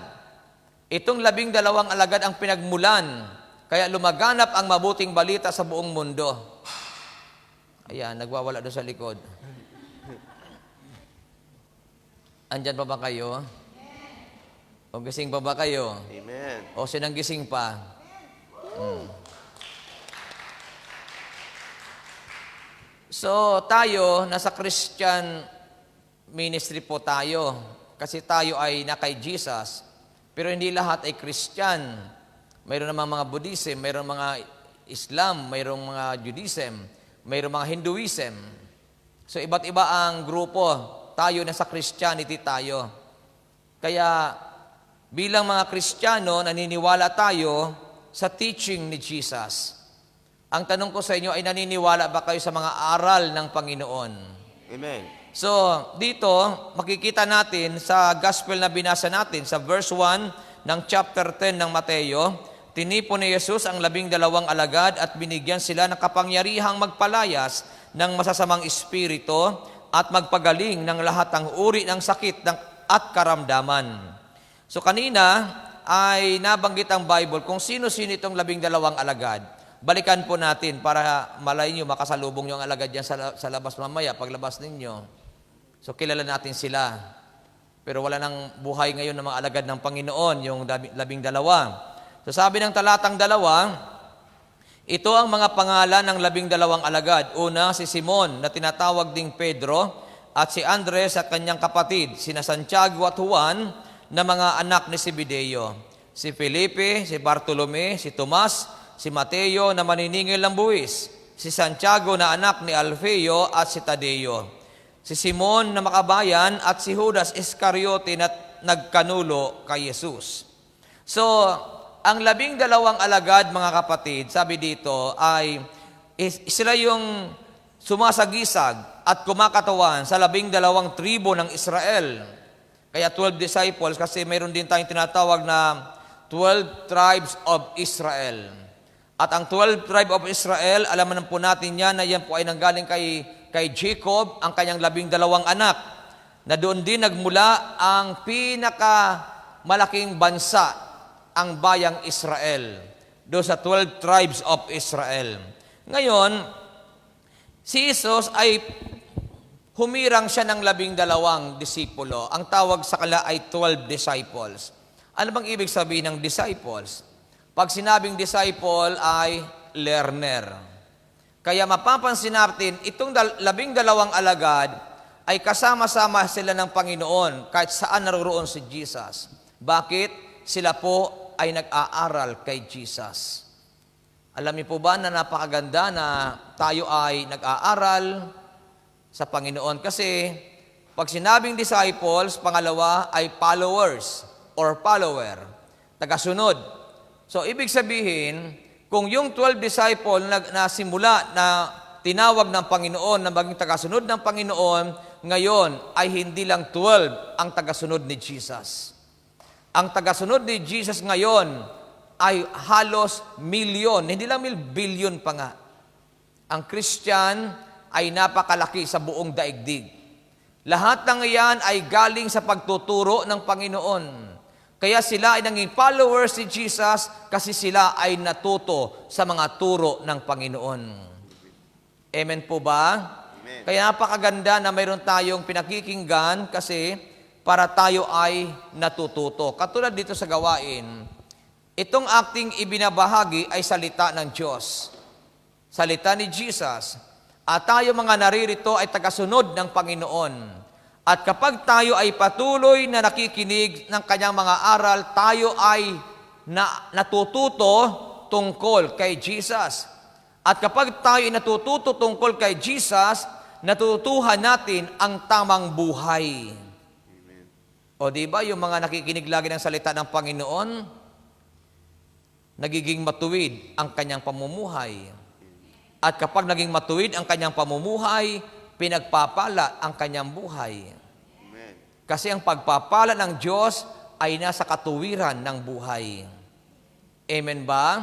Itong 12 alagad ang pinagmulan, kaya lumaganap ang mabuting balita sa buong mundo. Ayan, nagwawala doon sa likod. Andyan pa ba kayo? O gising pa ba kayo? Amen. O sinang gising pa? So, tayo, nasa Christian ministry po tayo. Kasi tayo ay na kay Jesus. Pero hindi lahat ay Christian. Mayroon naman mga Buddhism, mayroon mga Islam, mayroong mga Judaism, mayroong mga Hinduism. So, iba't iba ang grupo. Tayo, nasa Christianity tayo. Kaya, bilang mga Kristiyano, naniniwala tayo sa teaching ni Jesus. Ang tanong ko sa inyo ay naniniwala ba kayo sa mga aral ng Panginoon? Amen. So, dito, makikita natin sa gospel na binasa natin, sa verse 1 ng chapter 10 ng Mateo, tinipon ni Jesus ang 12 alagad at binigyan sila ng kapangyarihang magpalayas ng masasamang espiritu at magpagaling ng lahat ng uri ng sakit at karamdaman. So, kanina ay nabanggit ang Bible kung sino-sino itong 12 alagad. Balikan po natin para malay nyo, makasalubong nyo ang alagad yan sa labas mamaya, paglabas ninyo. So, kilala natin sila. Pero wala nang buhay ngayon ng mga alagad ng Panginoon, yung 12. So, sabi ng talatang 2, ito ang mga pangalan ng 12 alagad. Una, si Simon, na tinatawag ding Pedro, at si Andres at kanyang kapatid, sina Santiago at Juan, na mga anak ni Zebedeo. Si Felipe, si Bartolome, si Tomas, si Mateo na maniningil ng buwis, si Santiago na anak ni Alfeo at si Tadeo, si Simon na makabayan at si Judas Iscariote na nagkanulo kay Jesus. So, ang 12 alagad, mga kapatid, sabi dito ay sila yung sumasagisag at kumakatawan sa 12 tribo ng Israel. Kaya 12 disciples kasi mayroon din tayong tinatawag na 12 tribes of Israel. At ang 12 tribe of Israel, alam naman po natin yan na yan po ay nanggaling kay Jacob, ang kanyang 12 anak, na doon din nagmula ang pinakamalaking bansa, ang bayang Israel, doon sa 12 tribes of Israel. Ngayon, si Jesus ay humirang siya ng 12 disipulo. Ang tawag sa kanila ay 12 disciples. Ano bang ibig sabihin ng disciples? Pag sinabing disciple ay learner. Kaya mapapansin natin, itong 12 alagad ay kasama-sama sila ng Panginoon kahit saan naroroon si Jesus. Bakit? Sila po ay nag-aaral kay Jesus. Alam niyo po ba na napakaganda na tayo ay nag-aaral sa Panginoon? Kasi pag sinabing disciples, pangalawa ay followers or follower, tagasunod. So, ibig sabihin, kung yung 12 disciple na simula na tinawag ng Panginoon na maging tagasunod ng Panginoon, ngayon ay hindi lang 12 ang tagasunod ni Jesus. Ang tagasunod ni Jesus ngayon ay halos milyon, hindi lang bilyon pa nga. Ang Christian ay napakalaki sa buong daigdig. Lahat ng iyan ay galing sa pagtuturo ng Panginoon. Kaya sila ay naging followers ni Jesus kasi sila ay natuto sa mga turo ng Panginoon. Amen po ba? Amen. Kaya napakaganda na mayroon tayong pinakikinggan kasi para tayo ay natututo. Katulad dito sa gawain, itong acting ibinabahagi ay salita ng Diyos. Salita ni Jesus. At tayo mga naririto ay tagasunod ng Panginoon. At kapag tayo ay patuloy na nakikinig ng kanyang mga aral, tayo ay natututo tungkol kay Jesus. At kapag tayo ay natututo tungkol kay Jesus, natutuhan natin ang tamang buhay. Amen. O di ba yung mga nakikinig lagi ng salita ng Panginoon, nagiging matuwid ang kanyang pamumuhay. At kapag naging matuwid ang kanyang pamumuhay, pinagpapala ang kanyang buhay. Amen. Kasi ang pagpapala ng Diyos ay nasa katuwiran ng buhay. Amen ba?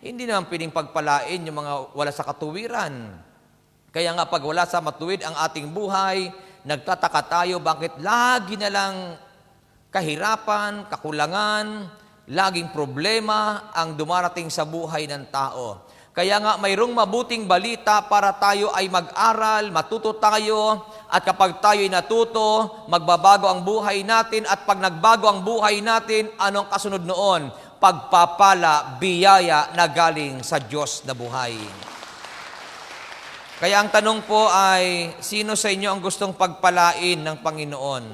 Hindi naman piling pagpalain yung mga wala sa katuwiran. Kaya nga pag wala sa matuwid ang ating buhay, nagtataka tayo bakit lagi na lang kahirapan, kakulangan, laging problema ang dumarating sa buhay ng tao. Kaya nga mayroong mabuting balita para tayo ay mag-aral, matuto tayo, at kapag tayo ay natuto, magbabago ang buhay natin, at pag nagbago ang buhay natin, anong kasunod noon? Pagpapala, biyaya na galing sa Diyos na buhay. Kaya ang tanong po ay, sino sa inyo ang gustong pagpalain ng Panginoon?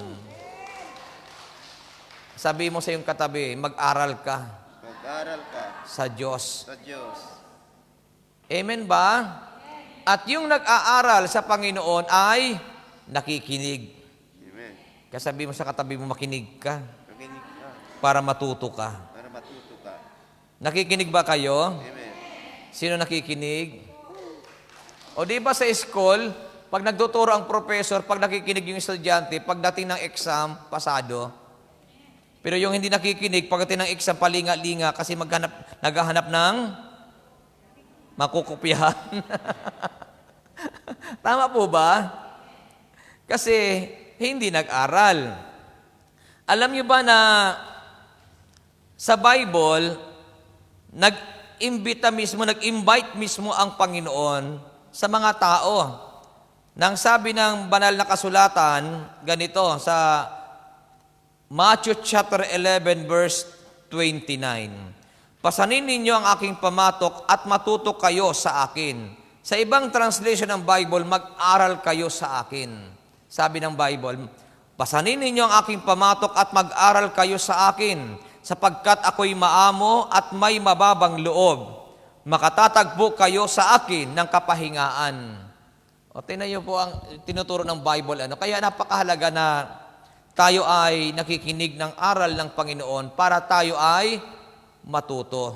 Sabi mo sa iyong katabi, mag-aral ka. Mag-aral ka sa Diyos. sa Diyos. Amen ba? At yung nag-aaral sa Panginoon ay nakikinig. Amen. Kasabi mo sa katabi mo, makinig ka Makinig ka para matuto ka. para matuto ka. Nakikinig ba kayo? Amen. Sino nakikinig? O di ba sa school, pag nagtuturo ang professor, pag nakikinig yung estudyante, pagdating ng exam, pasado. Pero yung hindi nakikinig, pagdating ng exam, palinga-linga kasi naghahanap ng makukopyahan. Tama po ba? Kasi hindi nag-aral. Alam niyo ba na sa Bible, nag-invite mismo ang Panginoon sa mga tao. Nang sabi ng banal na kasulatan, ganito sa Matthew chapter 11 verse 29. Pasanin ninyo ang aking pamatok at matuto kayo sa akin. Sa ibang translation ng Bible, mag-aral kayo sa akin. Sabi ng Bible, pasanin ninyo ang aking pamatok at mag-aral kayo sa akin, sapagkat ako'y maamo at may mababang loob. Makatatagpo kayo sa akin ng kapahingaan. O, tingnan niyo po ang tinuturo ng Bible. Kaya napakahalaga na tayo ay nakikinig ng aral ng Panginoon para tayo ay matuto.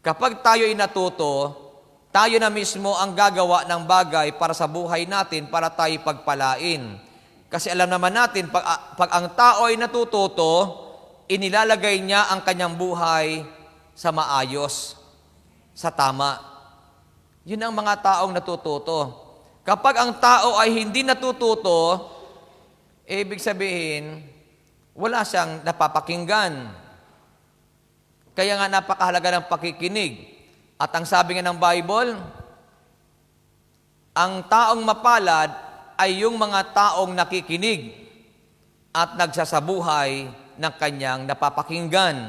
Kapag tayo ay natuto, tayo na mismo ang gagawa ng bagay para sa buhay natin para tayo pagpalain. Kasi alam naman natin, pag ang tao ay natututo, inilalagay niya ang kanyang buhay sa maayos, sa tama. Yun ang mga taong natututo. Kapag ang tao ay hindi natututo, ibig sabihin, wala siyang napapakinggan. Kaya nga napakahalaga ng pakikinig. At ang sabi nga ng Bible, ang taong mapalad ay yung mga taong nakikinig at nagsasabuhay ng kanyang napapakinggan.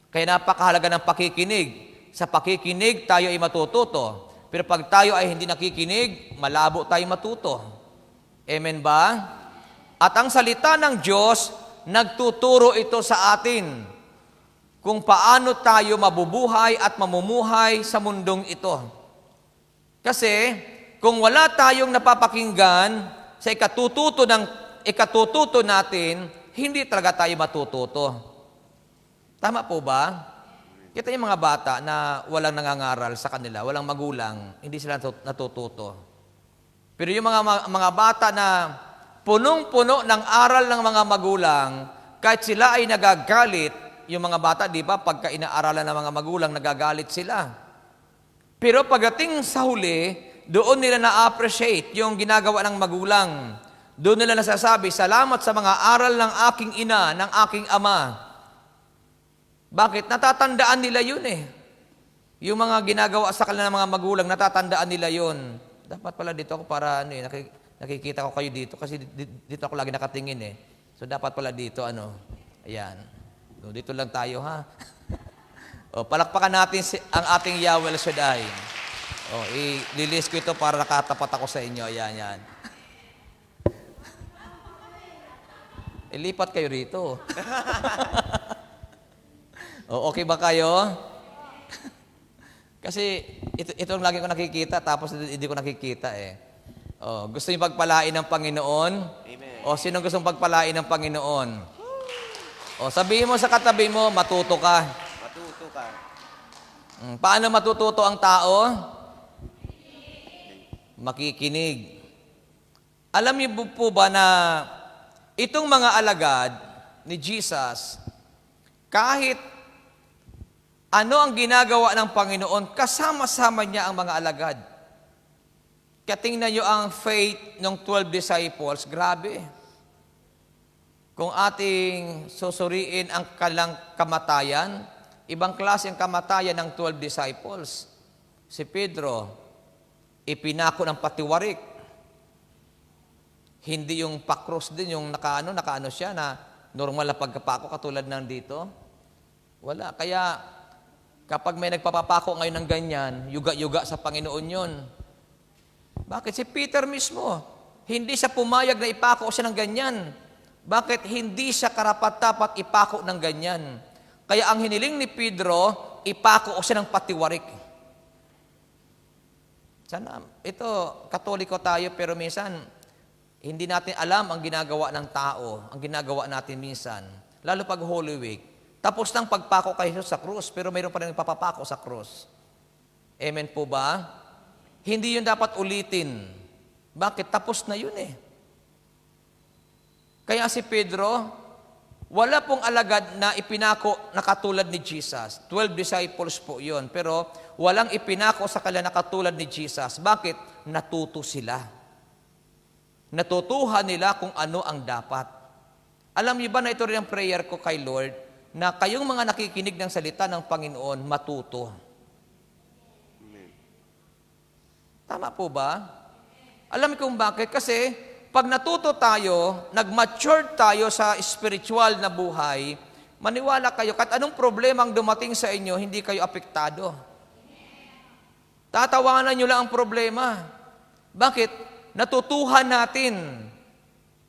Kaya napakahalaga ng pakikinig. Sa pakikinig, tayo ay matututo. Pero pag tayo ay hindi nakikinig, malabo tayo matuto. Amen ba? At ang salita ng Diyos, nagtuturo ito sa atin kung paano tayo mabubuhay at mamumuhay sa mundong ito. Kasi, kung wala tayong napapakinggan sa ikatututo natin, hindi talaga tayo matututo. Tama po ba? Kita yung mga bata na walang nangangaral sa kanila, walang magulang, hindi sila natututo. Pero yung mga bata na punong-puno ng aral ng mga magulang, kahit sila ay nagagalit, yung mga bata, di ba, pagka inaaralan ng mga magulang, nagagalit sila. Pero pagdating sa huli, doon nila na-appreciate yung ginagawa ng magulang. Doon nila nasasabi, salamat sa mga aral ng aking ina, ng aking ama. Bakit? Natatandaan nila yun eh. Yung mga ginagawa sa kanila ng mga magulang, natatandaan nila yun. Dapat pala dito ako para, nakikita ko kayo dito kasi dito ako lagi nakatingin eh. So dapat pala dito, ayan. So, dito lang tayo ha. O, palakpakan natin ang ating Yahweh El Shaddai. O, i-release ko ito para nakatapat ako sa inyo. Ayan, yan. Ilipat kayo rito. O, okay ba kayo? Kasi ito ang lagi ko nakikita, tapos hindi ko nakikita eh. O, gusto niyo pagpalain ng Panginoon? Amen. O, sinong gustong pagpalain ng Panginoon? O, sabihin mo sa katabi mo, matuto ka. Matuto ka. Paano matututo ang tao? Makikinig. Alam niyo po ba na itong mga alagad ni Jesus, kahit ano ang ginagawa ng Panginoon, kasama-sama niya ang mga alagad. Kaya tingnan niyo ang faith ng 12 disciples, grabe. Kung ating susuriin ang kalang kamatayan, ibang klase ang kamatayan ng 12 disciples. Si Pedro, ipinako ng patiwarik. Hindi yung pakros din, yung nakaano siya na normal na pagkapako katulad ng dito. Wala. Kaya kapag may nagpapapako ngayon ng ganyan, yuga-yuga sa Panginoon yun. Bakit? Si Peter mismo, hindi siya pumayag na ipako siya ng ganyan. Bakit hindi siya karapat-dapat ipako ng ganyan? Kaya ang hiniling ni Pedro, ipako siya ng patiwarik. Sana, ito, Katoliko tayo, pero minsan, hindi natin alam ang ginagawa ng tao, ang ginagawa natin minsan. Lalo pag Holy Week. Tapos nang pagpako kay Jesus sa krus, pero mayroon pa rin nagpapapako sa krus. Amen po ba? Hindi yun dapat ulitin. Bakit? Tapos na yun eh. Kaya si Pedro, wala pong alagad na ipinako na katulad ni Jesus. 12 disciples po yun. Pero walang ipinako sa kanila na katulad ni Jesus. Bakit? Natuto sila. Natutuhan nila kung ano ang dapat. Alam niyo ba na ito rin ang prayer ko kay Lord, na kayong mga nakikinig ng salita ng Panginoon, matuto. Tama po ba? Alam niyo kung bakit? Kasi pag natuto tayo, nag-mature tayo sa spiritual na buhay, maniwala kayo, kahit anong problema ang dumating sa inyo, hindi kayo apektado. Tatawanan nyo lang ang problema. Bakit? Natutuhan natin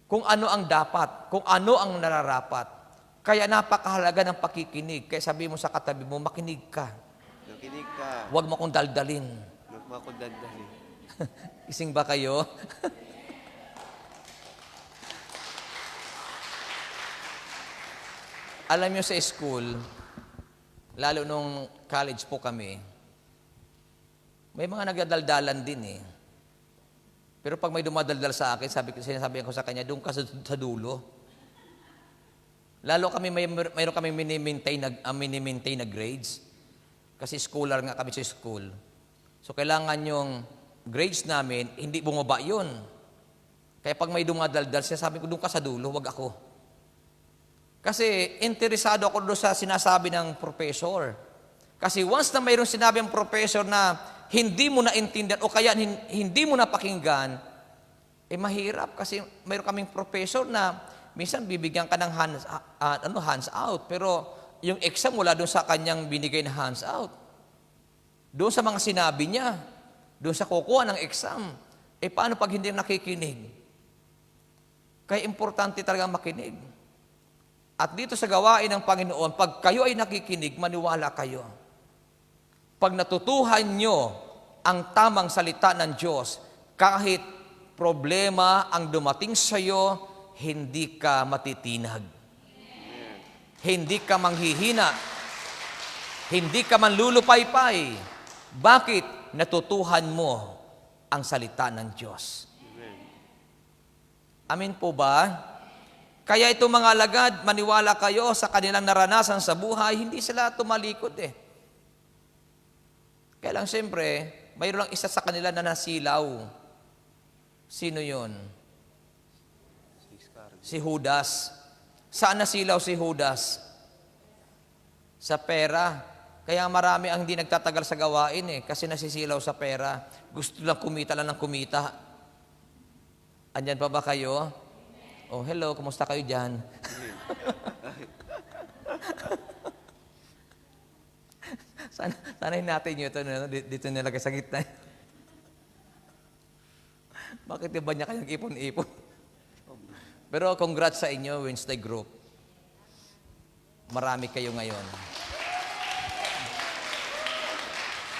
kung ano ang dapat, kung ano ang nararapat. Kaya napakahalaga ng pakikinig. Kaya sabi mo sa katabi mo, makinig ka. Makinig ka. Huwag mo akong daldalin. Huwag mo akong daldalin. Ising ba kayo? Alam nyo sa school, lalo nung college po kami, may mga nagdadaldalan din eh. Pero pag may dumadaldal sa akin, sinasabi ko sa kanya, doon ka sa dulo. Lalo kami, mayroon kami mini-maintain na grades. Kasi schooler nga kami sa school. So kailangan yung grades namin, hindi bumaba yun. Kaya pag may dumadaldal, sinasabi ko, doon ka sa dulo, wag ako. Kasi interesado ako doon sa sinasabi ng professor. Kasi once na mayroong sinabi ang professor na hindi mo naintindihan o kaya hindi mo napakinggan, mahirap kasi mayroon kaming professor na minsan bibigyan ka ng hands out, pero yung exam wala doon sa kanyang binigay na hands out. Doon sa mga sinabi niya, doon sa kukuha ng exam. Paano pag hindi nakikinig? Kaya importante talaga makinig. At dito sa gawain ng Panginoon, pag kayo ay nakikinig, maniwala kayo. Pag natutuhan nyo ang tamang salita ng Diyos, kahit problema ang dumating sa iyo, hindi ka matitinag. Hindi ka manghihina. Hindi ka manlulupaypay. Bakit? Natutuhan mo ang salita ng Diyos. Amin po ba? Kaya itong mga alagad, maniwala kayo sa kanilang naranasan sa buhay, hindi sila tumalikod Kaya lang siyempre, mayroon lang isa sa kanila na nasilaw. Sino yun? Si Judas. Saan nasilaw si Judas? Sa pera. Kaya marami ang hindi nagtatagal sa gawain kasi nasisilaw sa pera. Gusto lang ng kumita. Andyan pa ba kayo? Oh, hello, kumusta kayo dyan? Sanayin natin yun ito, dito nilagay sa gitna. Bakit ba niya kayang ipon-ipon? Pero congrats sa inyo, Wednesday Group. Marami kayo ngayon.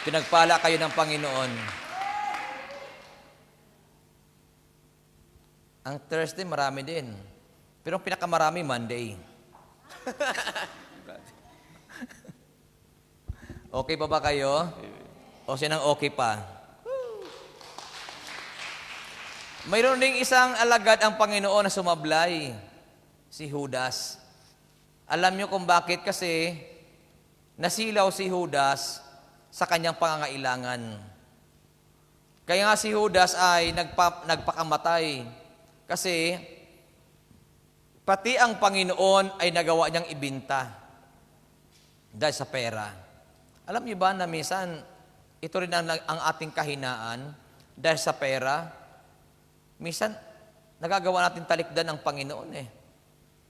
Pinagpala kayo ng Panginoon. Ang Thursday, marami din. Pero ang pinakamarami, Monday. Okay pa ba kayo? O sinang okay pa? Mayroon ding isang alagad ang Panginoon na sumablay. Si Judas. Alam niyo kung bakit? Kasi nasilaw si Judas sa kanyang pangangailangan. Kaya nga si Judas ay nagpakamatay. Kasi pati ang Panginoon ay nagawa niyang ibinta dahil sa pera. Alam niyo ba na minsan ito rin ang ating kahinaan dahil sa pera? Minsan nagagawa natin talikdan ng Panginoon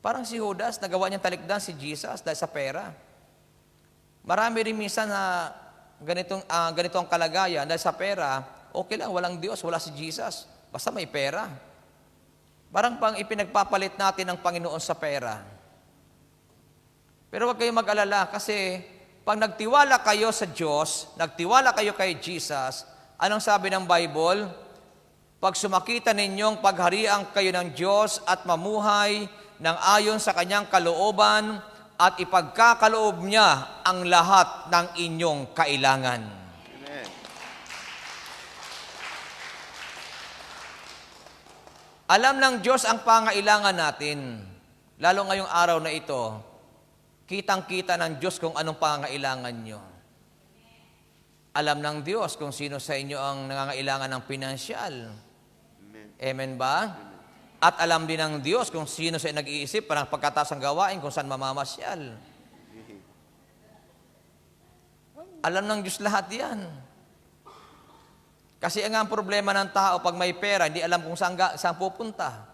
Parang si Judas, nagawa niyang talikdan si Jesus dahil sa pera. Marami rin minsan na ganito ang kalagayan dahil sa pera, okay lang, walang Diyos, wala si Jesus. Basta may pera. Parang pang ipinagpapalit natin ng Panginoon sa pera. Pero huwag kayong mag-alala kasi pag nagtiwala kayo sa Diyos, nagtiwala kayo kay Jesus, anong sabi ng Bible? Pag sumakita ninyong pagharian kayo ng Diyos at mamuhay ng ayon sa kanyang kalooban at ipagkakaloob niya ang lahat ng inyong kailangan. Alam ng Diyos ang pangailangan natin. Lalo ngayong araw na ito, kitang-kita ng Diyos kung anong pangailangan nyo. Alam ng Diyos kung sino sa inyo ang nangangailangan ng pinansyal. Amen ba? At alam din ng Diyos kung sino sa nag-iisip parang pagkataas ng gawain kung saan mamamasyal. Alam ng Diyos lahat yan. Kasi ang problema ng tao, pag may pera, hindi alam kung saan pupunta.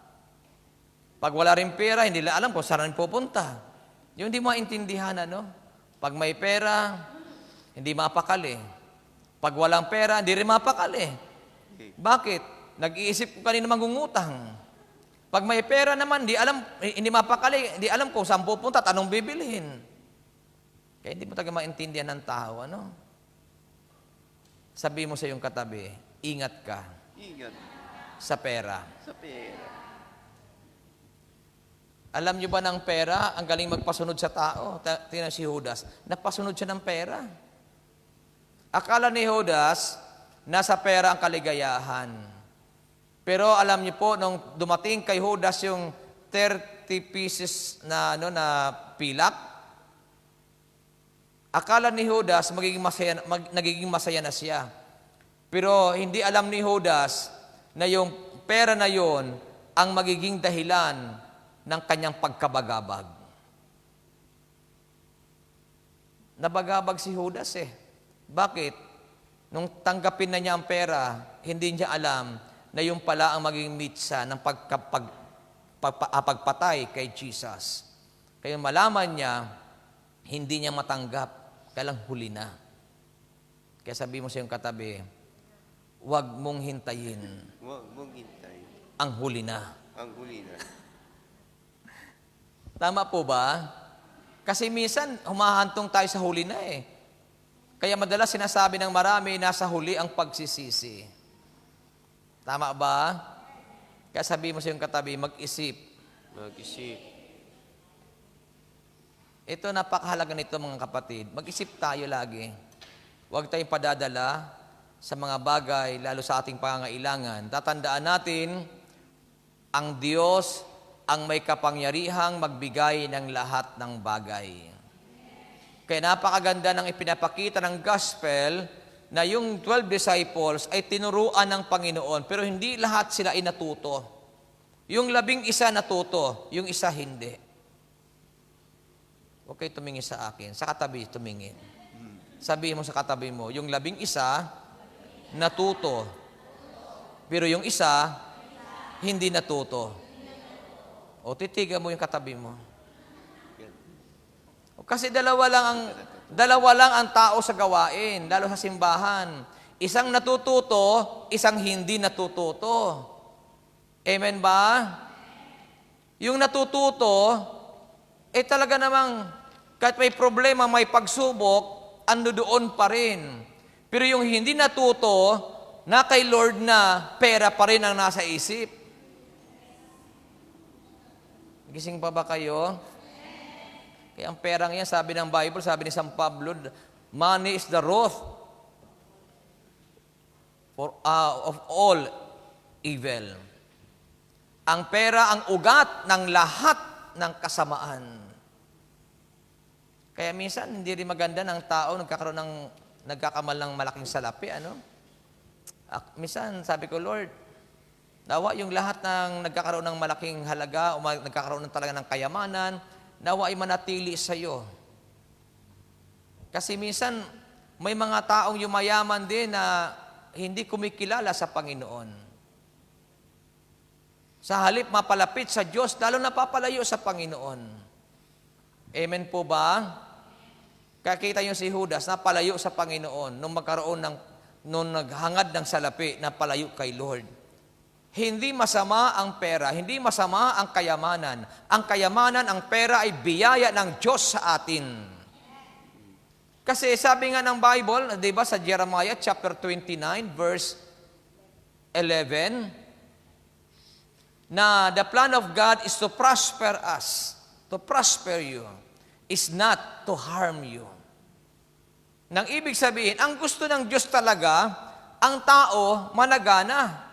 Pag wala rin pera, hindi alam kung saan pupunta. Yung hindi maintindihan, Pag may pera, hindi mapakali. Pag walang pera, hindi rin mapakali. Bakit? Nag-iisip ko kanina mangungutang. Pag may pera naman, hindi mapakali, hindi alam kung saan pupunta at anong bibilhin. Kaya hindi mo talaga maintindihan ng tao, Sabi mo sa iyong katabi, ingat ka. Ingat sa pera. sa pera. Alam niyo ba ng pera, ang galing magpasunod sa tao? Tingnan si Judas, napasunod siya ng pera. Akala ni Judas, nasa pera ang kaligayahan. Pero alam niyo po, nung dumating kay Judas yung 30 pieces na, na pilak, akala ni Judas nagiging masaya na siya. Pero hindi alam ni Judas na yung pera na yon ang magiging dahilan ng kanyang pagkabagabag. Nabagabag si Judas eh. Bakit? Nung tanggapin na niya ang pera, hindi niya alam na yung pala ang magiging mitsa ng pagpatay kay Jesus. Kaya malaman niya, hindi niya matanggap, kailang huli na. Kaya sabi mo sa iyong katabi, huwag mong hintayin. Huwag mong hintayin. Ang huli na. Ang huli na. Tama po ba? Kasi minsan, humahantong tayo sa huli na eh. Kaya madalas sinasabi ng marami, nasa huli ang pagsisisi. Tama ba? Kaya sabi mo sa iyong katabi, mag-isip. Mag-isip. Ito, napakahalaga nito mga kapatid. Mag-isip tayo lagi. Huwag tayong padadala sa mga bagay, lalo sa ating pangangailangan. Tatandaan natin, ang Diyos ang may kapangyarihang magbigay ng lahat ng bagay. Kaya napakaganda ng ipinapakita ng gospel na yung 12 disciples ay tinuruan ng Panginoon, pero hindi lahat sila ay natuto. Yung 11 natuto, yung isa hindi. Okay, tumingin sa akin. Sa katabi, tumingin. Sabihin mo sa katabi mo, yung 11 natuto, pero yung isa, hindi natuto. O titigan mo yung katabi mo. Kasi dalawa lang ang tao sa gawain, lalo sa simbahan. Isang natututo, isang hindi natututo. Amen ba? Yung natututo, talaga namang kahit may problema, may pagsubok, ando doon pa rin. Pero yung hindi natuto, na kay Lord na, pera pa rin ang nasa isip. Gising pa ba kayo? Kaya ang perang yan, sabi ng Bible, sabi ni San Pablo, money is the root of all evil. Ang pera ang ugat ng lahat ng kasamaan. Kaya minsan, hindi rin maganda ng tao nagkakamal ng malaking salapi, Minsan, sabi ko, Lord, nawa yung lahat ng nagkakaroon ng malaking halaga o nagkakaroon talaga ng kayamanan, nawa ay manatili sa iyo. Kasi minsan, may mga taong yumayaman din na hindi kumikilala sa Panginoon. Sa halip mapalapit sa Diyos, lalo napapalayo sa Panginoon. Amen po ba? Kakita yung si Judas, napalayo sa Panginoon nung naghangad ng salapi, napalayo kay Lord. Hindi masama ang pera, hindi masama ang kayamanan. Ang kayamanan, ang pera ay biyaya ng Diyos sa atin. Kasi sabi nga ng Bible, di ba sa Jeremiah chapter 29 verse 11, na the plan of God is to prosper us, to prosper you, is not to harm you. Nang ibig sabihin, ang gusto ng Diyos talaga, ang tao managana.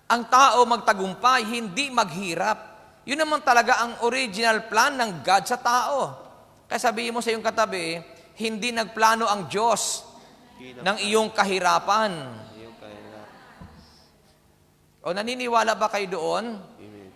Ang tao magtagumpay, hindi maghirap. Yun naman talaga ang original plan ng God sa tao. Kaya sabihin mo sa iyong katabi, hindi nagplano ang Diyos ng iyong kahirapan. O naniniwala ba kayo doon? Amen.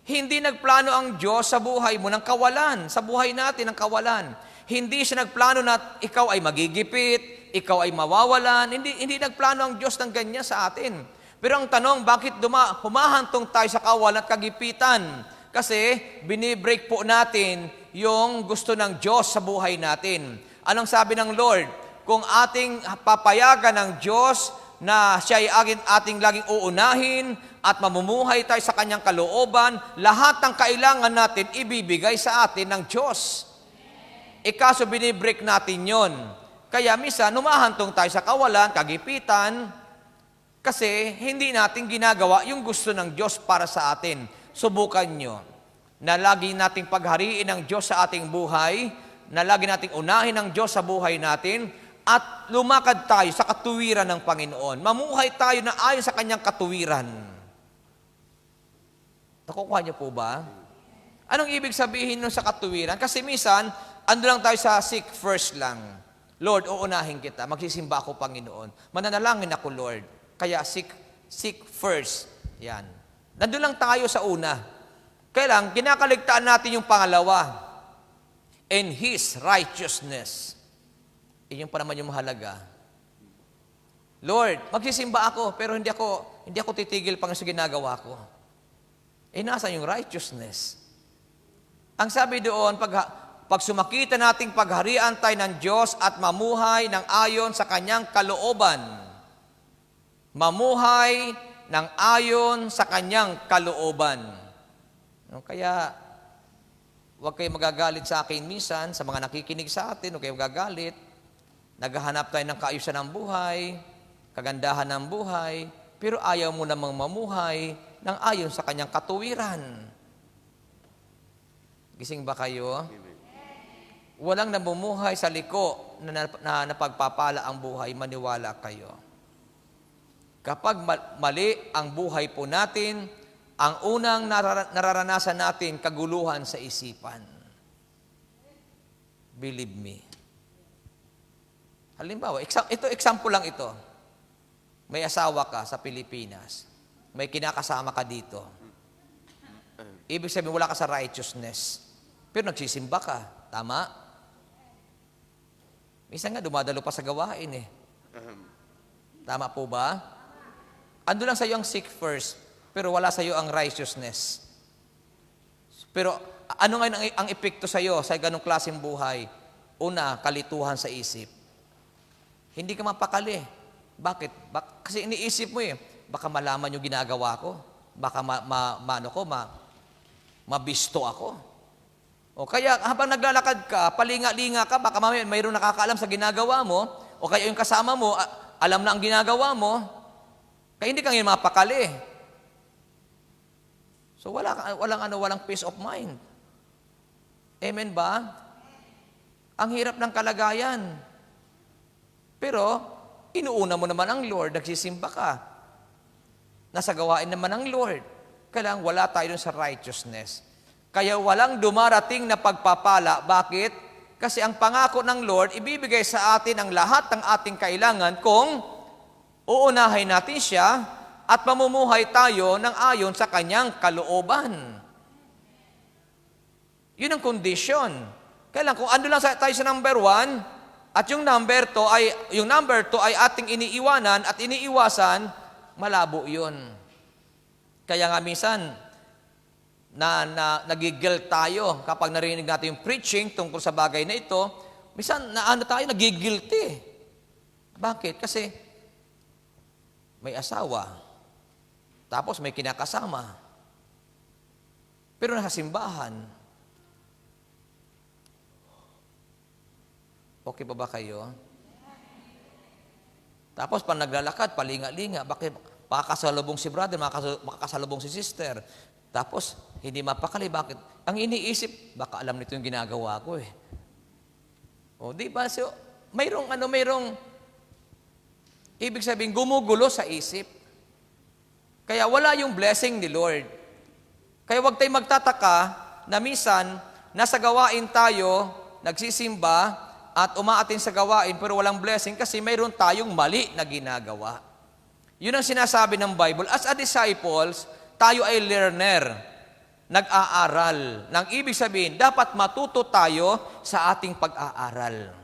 Hindi nagplano ang Diyos sa buhay mo ng kawalan, sa buhay natin ng kawalan. Hindi siya nagplano na ikaw ay magigipit, ikaw ay mawawalan. Hindi nagplano ang Diyos ng ganyan sa atin. Pero ang tanong, bakit humahantong tayo sa kawalan at kagipitan? Kasi binibreak po natin yung gusto ng Diyos sa buhay natin. Anong sabi ng Lord? Kung ating papayagan ng Diyos na siya ay ating laging uunahin at mamumuhay tayo sa kanyang kalooban, lahat ng kailangan natin ibibigay sa atin ng Diyos. Kaso binibreak natin yon. Kaya minsan, humahantong tayo sa kawalan, kagipitan, kasi hindi natin ginagawa yung gusto ng Diyos para sa atin. Subukan nyo na lagi nating paghariin ng Diyos sa ating buhay, na lagi nating unahin ng Diyos sa buhay natin, at lumakad tayo sa katuwiran ng Panginoon. Mamuhay tayo na ayon sa kanyang katuwiran. Nakukuha niyo po ba? Anong ibig sabihin nun sa katuwiran? Kasi minsan, ando lang tayo sa seek first lang. Lord, uunahin kita. Magsisimba ako, Panginoon. Mananalangin ako, Lord. Kaya seek first. Yan. Nandun lang tayo sa una. Kailang, kinakaligtaan natin yung pangalawa. And His righteousness. Iyon pa naman yung mahalaga. Lord, magsisimba ako, pero hindi ako titigil pang sa ginagawa ko. Nasaan yung righteousness? Ang sabi doon, pag sumakita nating pagharian tayo ng Diyos at mamuhay ng ayon sa Kanyang kalooban. Mamuhay ng ayon sa Kanyang kalooban. Kaya, huwag kayo magagalit sa akin minsan, sa mga nakikinig sa atin, huwag kayo magagalit. Naghahanap tayo ng kaayusan ng buhay, kagandahan ng buhay, pero ayaw mo namang mamuhay ng ayon sa Kanyang katuwiran. Gising ba kayo? Walang namumuhay sa liko na napagpapala ang buhay, maniwala kayo. Kapag mali ang buhay po natin, ang unang nararanasan natin, kaguluhan sa isipan. Believe me. Halimbawa, example lang ito. May asawa ka sa Pilipinas. May kinakasama ka dito. Ibig sabihin, wala ka sa righteousness. Pero nagsisimba ka. Tama? Minsan nga, dumadalo pa sa gawain eh. Tama po ba? Ando lang sa iyo ang seek first, pero wala sa iyo ang righteousness. Pero ano ngayon ang epekto sa iyo sa ganong klaseng buhay? Una, kalituhan sa isip. Hindi ka mapakali. Bakit? Kasi iniisip mo baka malaman yung ginagawa ko. Baka mabisto ako. O kaya habang naglalakad ka, palinga-linga ka, baka mamaya mayroong nakakaalam sa ginagawa mo, o kaya yung kasama mo, alam na ang ginagawa mo, kaya hindi ka ngayon mapakali. So walang peace of mind. Amen ba? Ang hirap ng kalagayan. Pero, inuuna mo naman ang Lord, nagsisimba ka. Nasa gawain naman ang Lord. Kailangan wala tayo dun sa righteousness. Kaya walang dumarating na pagpapala. Bakit? Kasi ang pangako ng Lord, ibibigay sa atin ang lahat ng ating kailangan kung uunahin natin siya at mamumuhay tayo ng ayon sa Kanyang kalooban. Yun ang condition. Kailangan kung ando lang tayo sa number 1 at yung number 2 ay ating iniiwanan at iniiwasan, malabo yun. Kaya nga minsan, nagigil tayo kapag narinig natin yung preaching tungkol sa bagay na ito, minsan nagigilty. Bakit? Kasi may asawa, tapos may kinakasama, pero nasa simbahan. Okay pa ba kayo? Tapos pag naglalakad, palinga-linga, bakit makakasalubong si brother, makakasalubong si sister, tapos hindi mapakali, bakit? Ang iniisip, baka alam nito yung ginagawa ko eh. O di ba? So, mayroong ibig sabihin, gumugulo sa isip. Kaya wala yung blessing ni Lord. Kaya huwag tayong magtataka na minsan, nasa gawain tayo, nagsisimba, at umaatin sa gawain, pero walang blessing kasi mayroon tayong mali na ginagawa. Yun ang sinasabi ng Bible. As a disciples, tayo ay learner, nag-aaral. Nang ibig sabihin, dapat matuto tayo sa ating pag-aaral.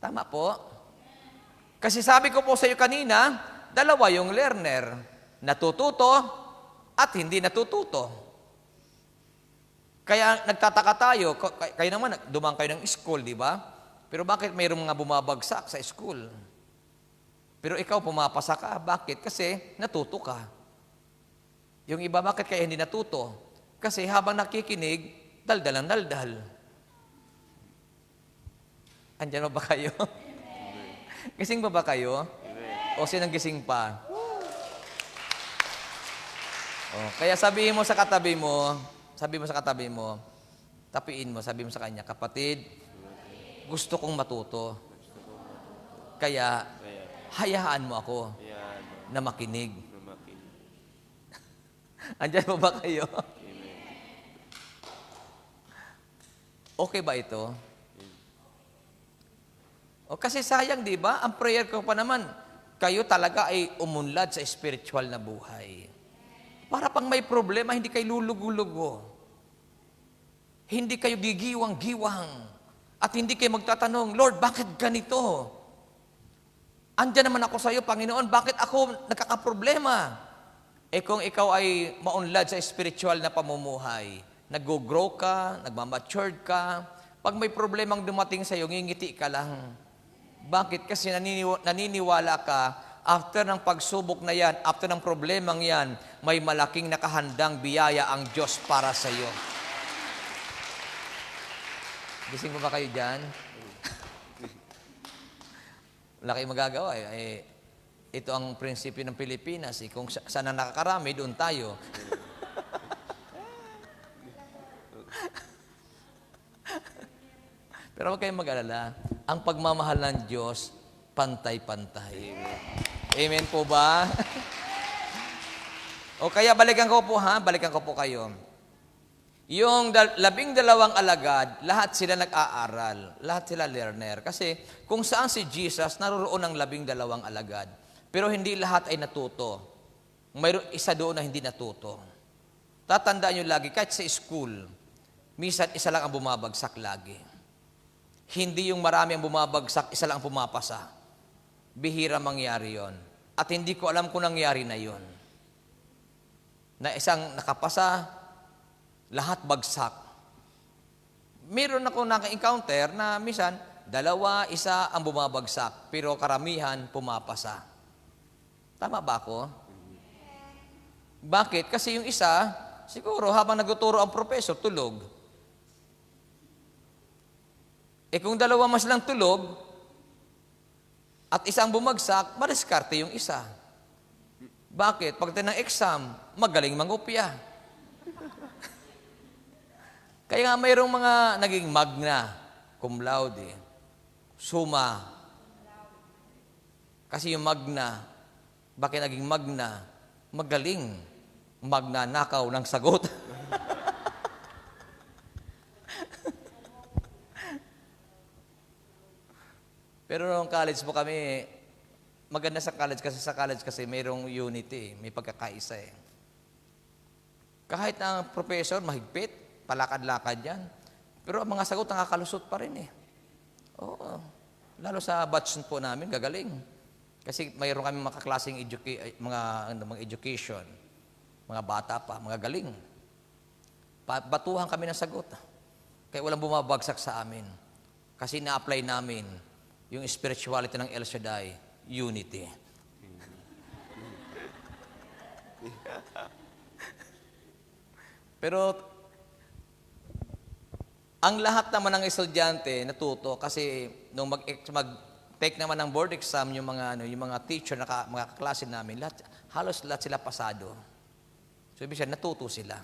Tama po? Kasi sabi ko po sa iyo kanina, dalawa yung learner, natututo at hindi natututo. Kaya nagtataka tayo, kayo naman, dumang kayo ng school, di ba? Pero bakit mayroong mga bumabagsak sa school? Pero ikaw pumapasa ka. Bakit? Kasi natuto ka. Yung iba, bakit kaya hindi natuto? Kasi habang nakikinig, daldal ang daldal. Andiyan ba kayo? Gising ba kayo? O sinang gising pa? Kaya sabihin mo sa katabi mo, tapiin mo, sabihin mo sa kanya, kapatid, gusto kong matuto. Kaya, hayaan mo ako na makinig. Andyan mo ba kayo? Okay ba ito? O kasi sayang, di ba? Ang prayer ko pa naman, kayo talaga ay umunlad sa spiritual na buhay. Para pang may problema, hindi kayo lulugo-lugo. Hindi kayo gigiwang-giwang. At hindi kayo magtatanong, Lord, bakit ganito? Andyan naman ako sa iyo, Panginoon, bakit ako nakakaproblema? Kung ikaw ay maunlad sa spiritual na pamumuhay, nag-grow ka, nagmamature ka, pag may problemang dumating sa iyo, ngingiti ka lang. Bakit? Kasi naniniwala ka, after ng pagsubok na yan, after ng problemang yan, may malaking nakahandang biyaya ang Diyos para sa iyo. Gising mo ba kayo dyan? Wala kayong magagawa eh. Ito ang prinsipyo ng Pilipinas. Kung saan ang nakakarami, doon tayo. Pero huwag kayong mag-alala. Ang pagmamahal ng Diyos, pantay-pantay. Amen po ba? O kaya balikan ko po balikan ko po kayo. Yung 12 alagad, lahat sila nag-aaral. Lahat sila learner. Kasi kung saan si Jesus, naroroon ang 12 alagad. Pero hindi lahat ay natuto. Mayroon isa doon na hindi natuto. Tatandaan nyo lagi, kahit sa school, minsan isa lang ang bumabagsak lagi. Hindi yung marami ang bumabagsak, isa lang ang pumapasa. Bihira mangyari yon. At hindi ko alam kung nangyari na yon. Na isang nakapasa, lahat bagsak. Meron ako naka-encounter na minsan, 2, 1 ang bumabagsak, pero karamihan pumapasa. Tama ba ako? Bakit? Kasi yung isa, siguro habang nagtuturo ang professor, tulog. Kung 2 mas lang tulog, at isang bumagsak, mariskarte yung isa. Bakit? Pagdating ng exam, magaling mangopya. Kaya nga mayroong mga naging magna, cum laude, summa. Kasi yung magna, bakit naging magna? Magaling. Magnanakaw ng sagot. Pero nung college po kami, maganda sa college kasi mayroong unity, may pagkakaisa eh. Kahit ang professor mahigpit, palakad-lakad yan. Pero ang mga sagot nakakalusot pa rin eh. Oo. Lalo sa batch po namin, gagaling. Kasi mayroon kami mga kaklaseng mga education. Mga bata pa, mga galing. Batuhan kami ng sagot. Kaya walang bumabagsak sa amin. Kasi na-apply namin yung spirituality ng El Shaddai, unity. Pero ang lahat naman ng estudyante natuto kasi nung mag-take naman ng board exam yung mga teacher mga kaklase namin, halos lahat sila pasado. So ibig sabihin natuto sila.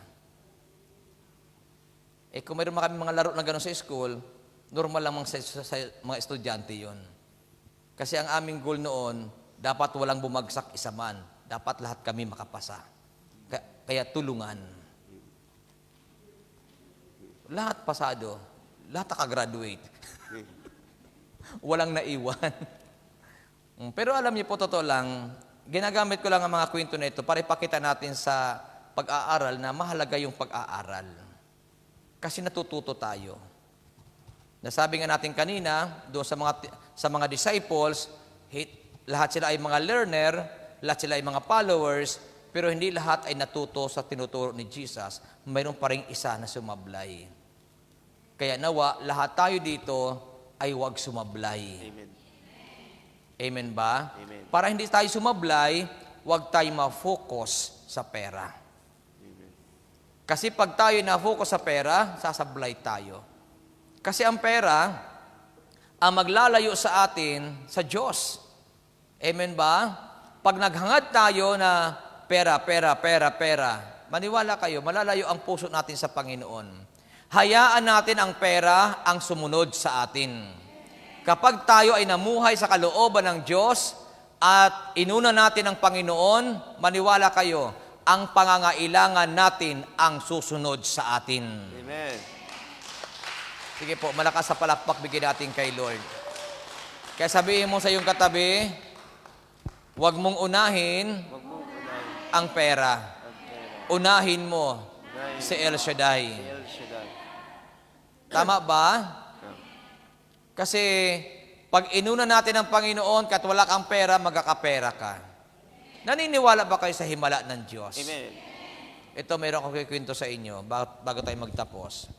Kung mayroon kami mga laro na gano'n sa school, normal lang sa mga estudyante 'yon. Kasi ang aming goal noon, dapat walang bumagsak isa man. Dapat lahat kami makapasa. Kaya tulungan. Lahat pasado. Lahat nakagraduate. Walang naiwan. Pero alam niyo po, totoo lang, ginagamit ko lang ang mga kwento na ito para ipakita natin sa pag-aaral na mahalaga yung pag-aaral. Kasi natututo tayo. Nasabi nga natin kanina, doon sa mga disciples, lahat sila ay mga learner, lahat sila ay mga followers, pero hindi lahat ay natuto sa tinuturo ni Jesus. Mayroon pa ring isa na sumablay. Kaya nawa, lahat tayo dito ay huwag sumablay. Amen. Amen ba? Amen. Para hindi tayo sumablay, huwag tayo ma-focus sa pera. Amen. Kasi pag tayo na-focus sa pera, sasablay tayo. Kasi ang pera, ang maglalayo sa atin sa Diyos. Amen ba? Pag naghangad tayo na pera, maniwala kayo, malalayo ang puso natin sa Panginoon. Hayaan natin ang pera ang sumunod sa atin. Kapag tayo ay namuhay sa kalooban ng Diyos at inuna natin ang Panginoon, maniwala kayo, ang pangangailangan natin ang susunod sa atin. Amen. Sige po, malakas sa palakpak bigyan natin kay Lord. Kaya sabihin mo sa iyong katabi, huwag mong unahin Huwag mong unahin ang pera. ang pera. Unahin mo Unahin si El Shaddai. El Shaddai. Tama ba? Kasi pag inuna natin ang Panginoon kahit wala kang pera, magkakapera ka. Naniniwala ba kayo sa himala ng Diyos? Amen. Ito, meron akong kikwento sa inyo bago tayo magtapos.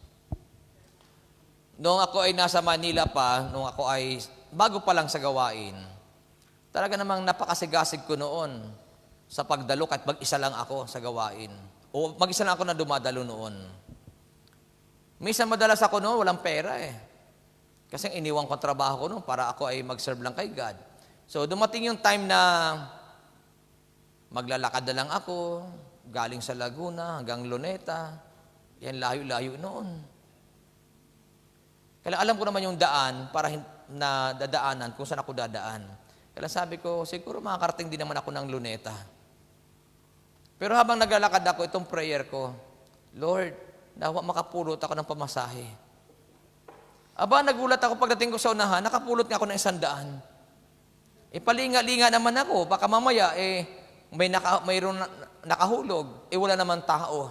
Noong ako ay nasa Manila pa, noong ako ay bago pa lang sa gawain, talaga namang napakasigasig ko noon sa pagdalo kahit mag-isa lang ako sa gawain. O mag-isa lang ako na dumadalo noon. Minsan madalas ako noon, walang pera eh. Kasi iniwan ko ang trabaho ko noon para ako ay mag-serve lang kay God. So dumating yung time na maglalakad na lang ako, galing sa Laguna hanggang Luneta. Yan, layo-layo noon. Kaya alam ko naman yung daan para na dadaanan kung saan ako dadaan. Kaya sabi ko, siguro makakarating din naman ako ng Luneta. Pero habang naglalakad ako, itong prayer ko, Lord, nawa makapulot ako ng pamasahe. Aba, nagulat ako pagdating ko sa unahan, nakapulot nga ako ng 100. Palinga-linga naman ako, baka mamaya, mayroon nakahulog, wala naman tao.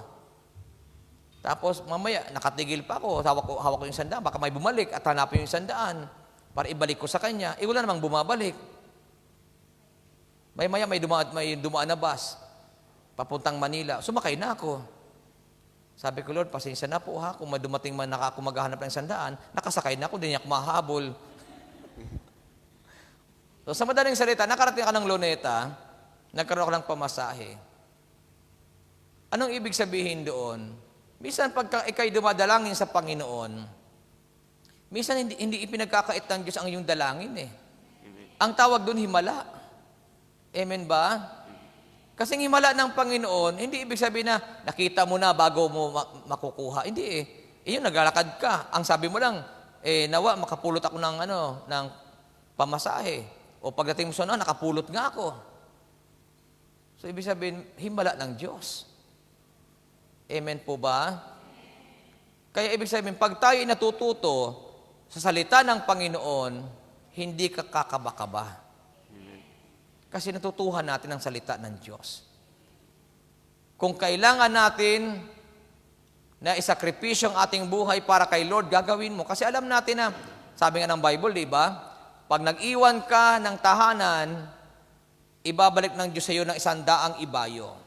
Tapos mamaya, nakatigil pa ako, hawak ko yung 100, baka may bumalik at hanapin yung 100 para ibalik ko sa kanya, wala namang bumabalik. Maya may dumaan na bus, papuntang Manila, sumakay na ako. Sabi ko, Lord, pasensya na po ha, kung may dumating man ako maghahanap ng 100, nakasakay na ako, din niya ako mahabol. So sa madaling salita, nakarating ka ng Luneta, nagkaroon ako ng pamasahe. Anong ibig sabihin doon? Minsan pagka ikay dumadalangin sa Panginoon, minsan hindi ipinagkakait ng Diyos ang iyong dalangin eh. Ang tawag doon, himala. Amen ba? Kasi himala ng Panginoon, hindi ibig sabihin na nakita mo na bago mo makukuha. Hindi eh. Iyon, naglalakad ka. Ang sabi mo lang, nawa, makapulot ako ng pamasahe. O pagdating mo sa nakapulot nga ako. So, ibig sabihin, himala ng Diyos. Amen po ba? Kaya ibig sabihin, pag tayo natututo sa salita ng Panginoon, hindi ka kakaba-kaba. Kasi natutuhan natin ang salita ng Diyos. Kung kailangan natin na isakripisyo ang ating buhay para kay Lord, gagawin mo. Kasi alam natin na, sabi nga ng Bible, di ba? Pag nag-iwan ka ng tahanan, ibabalik ng Diyos sa iyo ng 100 ibayo.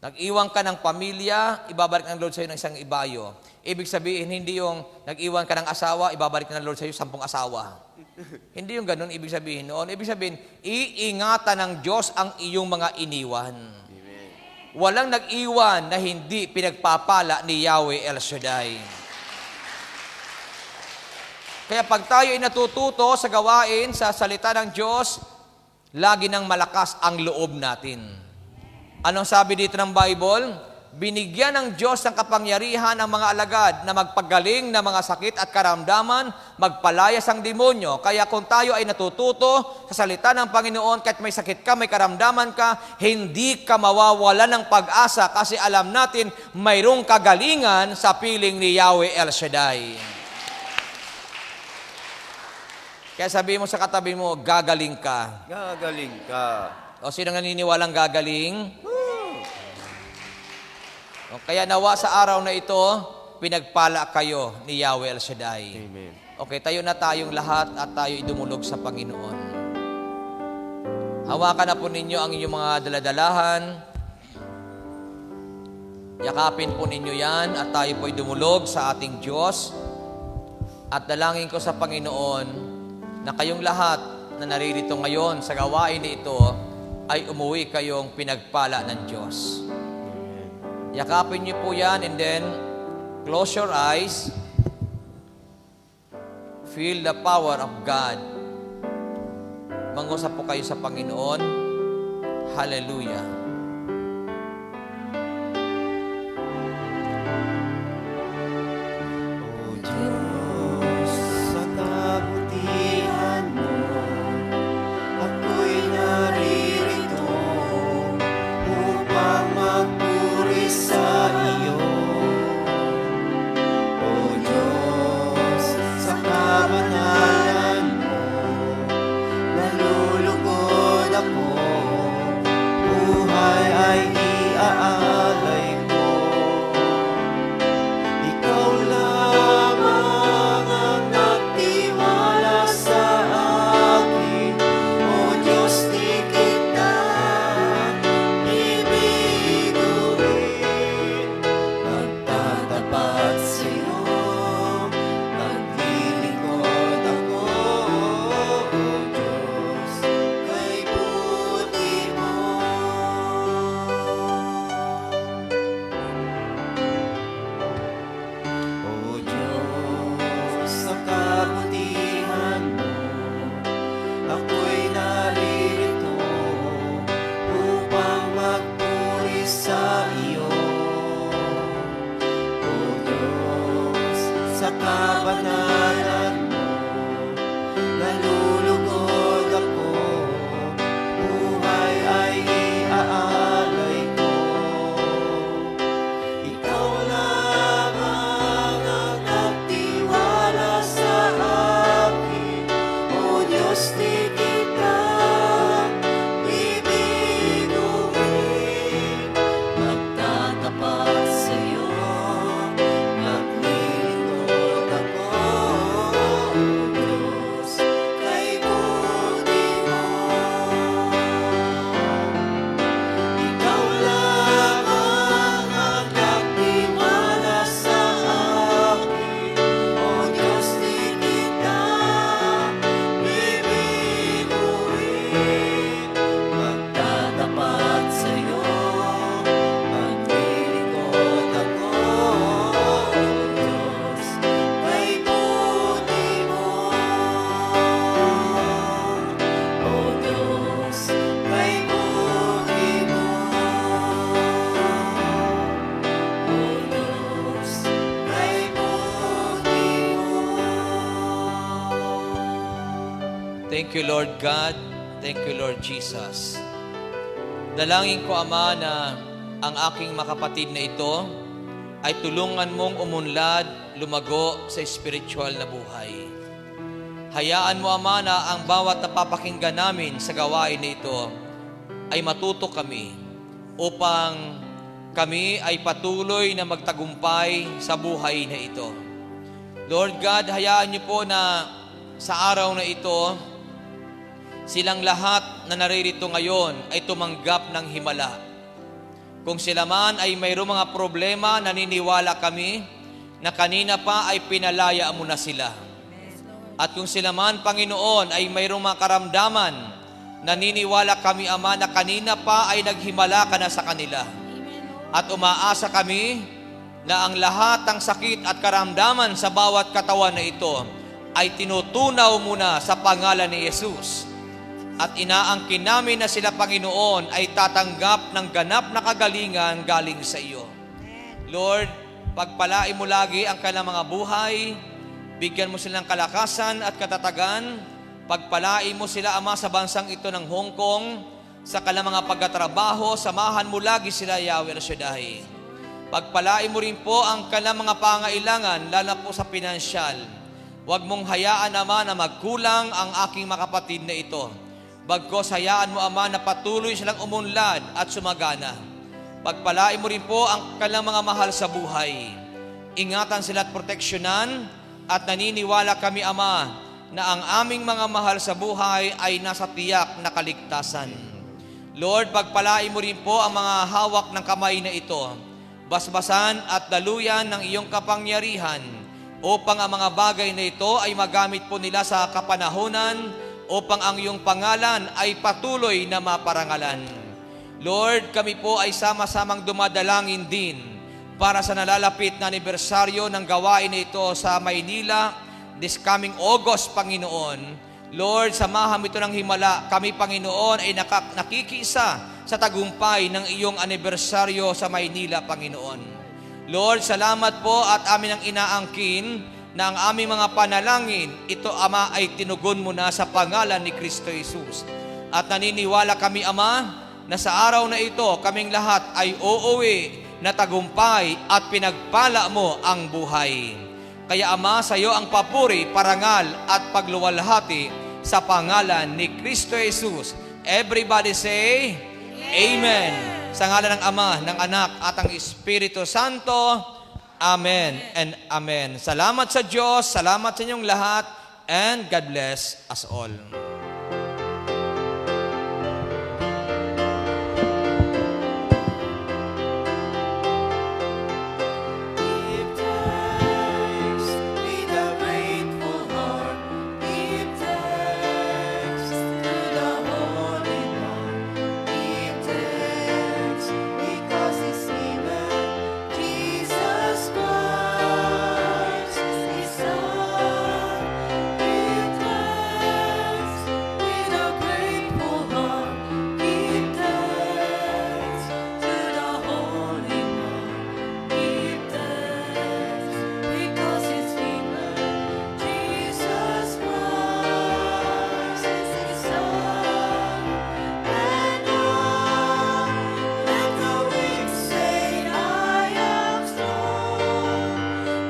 Nag-iwan ka ng pamilya, ibabalik ng Lord sa iyo ng 1 ibayo. Ibig sabihin, hindi yung nag-iwan ka ng asawa, ibabalik ng Lord sa iyo 10 asawa. Hindi yung ganun ibig sabihin noon. Ibig sabihin, iingatan ng Diyos ang iyong mga iniwan. Amen. Walang nag-iwan na hindi pinagpapala ni Yahweh El Shaddai. Kaya pag tayo ay natututo sa gawain, sa salita ng Diyos, lagi nang malakas ang loob natin. Anong sabi dito ng Bible? Binigyan ng Diyos ng kapangyarihan ang mga alagad na magpagaling ng mga sakit at karamdaman, magpalayas ang demonyo. Kaya kung tayo ay natututo sa salita ng Panginoon, kahit may sakit ka, may karamdaman ka, hindi ka mawawala ng pag-asa kasi alam natin mayroong kagalingan sa piling ni Yahweh El Shaddai. Kaya sabihin mo sa katabi mo, gagaling ka. Gagaling ka. O sino naniniwalang gagaling? O, kaya nawa sa araw na ito, pinagpala kayo ni Yahweh El Shaddai. Amen. Okay, tayo na tayong lahat at tayo idumulog sa Panginoon. Hawakan na po ninyo ang inyong mga daladalahan. Yakapin po ninyo yan at tayo po idumulog sa ating Diyos. At dalangin ko sa Panginoon na kayong lahat na naririto ngayon sa gawain ito ay umuwi kayong pinagpala ng Diyos. Yakapin niyo po yan and then close your eyes. Feel the power of God. Mangusap po kayo sa Panginoon. Hallelujah. O Diyos, sa kabutihan mo, ako'y naririto upang Thank you, Lord God. Thank you, Lord Jesus. Dalangin ko, Ama, na ang aking makapatid na ito ay tulungan mong umunlad, lumago sa spiritual na buhay. Hayaan mo, Ama, na ang bawat napapakinggan namin sa gawain na ito ay matuto kami upang kami ay patuloy na magtagumpay sa buhay na ito. Lord God, hayaan niyo po na sa araw na ito, silang lahat na naririto ngayon ay tumanggap ng himala. Kung sila man ay mayroong mga problema, naniniwala kami na kanina pa ay pinalaya mo na sila. At kung sila man, Panginoon, ay mayroong mga karamdaman, naniniwala kami, Ama, na kanina pa ay naghimala ka na sa kanila. At umaasa kami na ang lahat ng sakit at karamdaman sa bawat katawan na ito ay tinutunaw muna sa pangalan ni Jesus. At inaangkin namin na sila, Panginoon, ay tatanggap ng ganap na kagalingan galing sa iyo. Lord, pagpalain mo lagi ang kanilang mga buhay, bigyan mo silang kalakasan at katatagan, pagpalain mo sila, Ama, sa bansang ito ng Hong Kong, sa kanilang mga pagkatrabaho, samahan mo lagi sila, Yahweh El Shaddai. Pagpalain mo rin po ang kanilang mga pangailangan, lalo po sa pinansyal. Huwag mong hayaan, Ama, na magkulang ang aking mga kapatid na ito. Bagkos hayaan mo, Ama, na patuloy silang umunlad at sumagana. Pagpalain mo rin po ang kanilang mga mahal sa buhay. Ingatan sila at proteksyonan, at naniniwala kami, Ama, na ang aming mga mahal sa buhay ay nasa tiyak na kaligtasan. Lord, pagpalain mo rin po ang mga hawak ng kamay na ito, basbasan at daluyan ng iyong kapangyarihan, upang ang mga bagay na ito ay magamit po nila sa kapanahunan, upang ang iyong pangalan ay patuloy na maparangalan. Lord, kami po ay sama-samang dumadalangin din para sa nalalapit na anibersaryo ng gawain na ito sa Maynila this coming August, Panginoon. Lord, samahan mo ito ng himala. Kami, Panginoon, ay nakikiisa sa tagumpay ng iyong anibersaryo sa Maynila, Panginoon. Lord, salamat po at amin ang inaangkin na ang aming mga panalangin, ito, Ama, ay tinugon mo na sa pangalan ni Kristo Jesus. At naniniwala kami, Ama, na sa araw na ito, kaming lahat ay uuwi na tagumpay at pinagpala mo ang buhay. Kaya, Ama, sa iyo ang papuri, parangal at pagluwalhati sa pangalan ni Kristo Jesus. Everybody say, Amen. Sa ngalan ng Ama, ng Anak at ang Espiritu Santo, Amen and Amen. Salamat sa Diyos, salamat sa inyong lahat, and God bless us all. Give thanks with a grateful heart. Give thanks to the Holy One. Give thanks because His name Jesus Christ, His Son. Give thanks with a grateful heart. Give thanks to the Holy One. Give thanks because His name Jesus Christ is His Son. And now let the weak say, I am strong.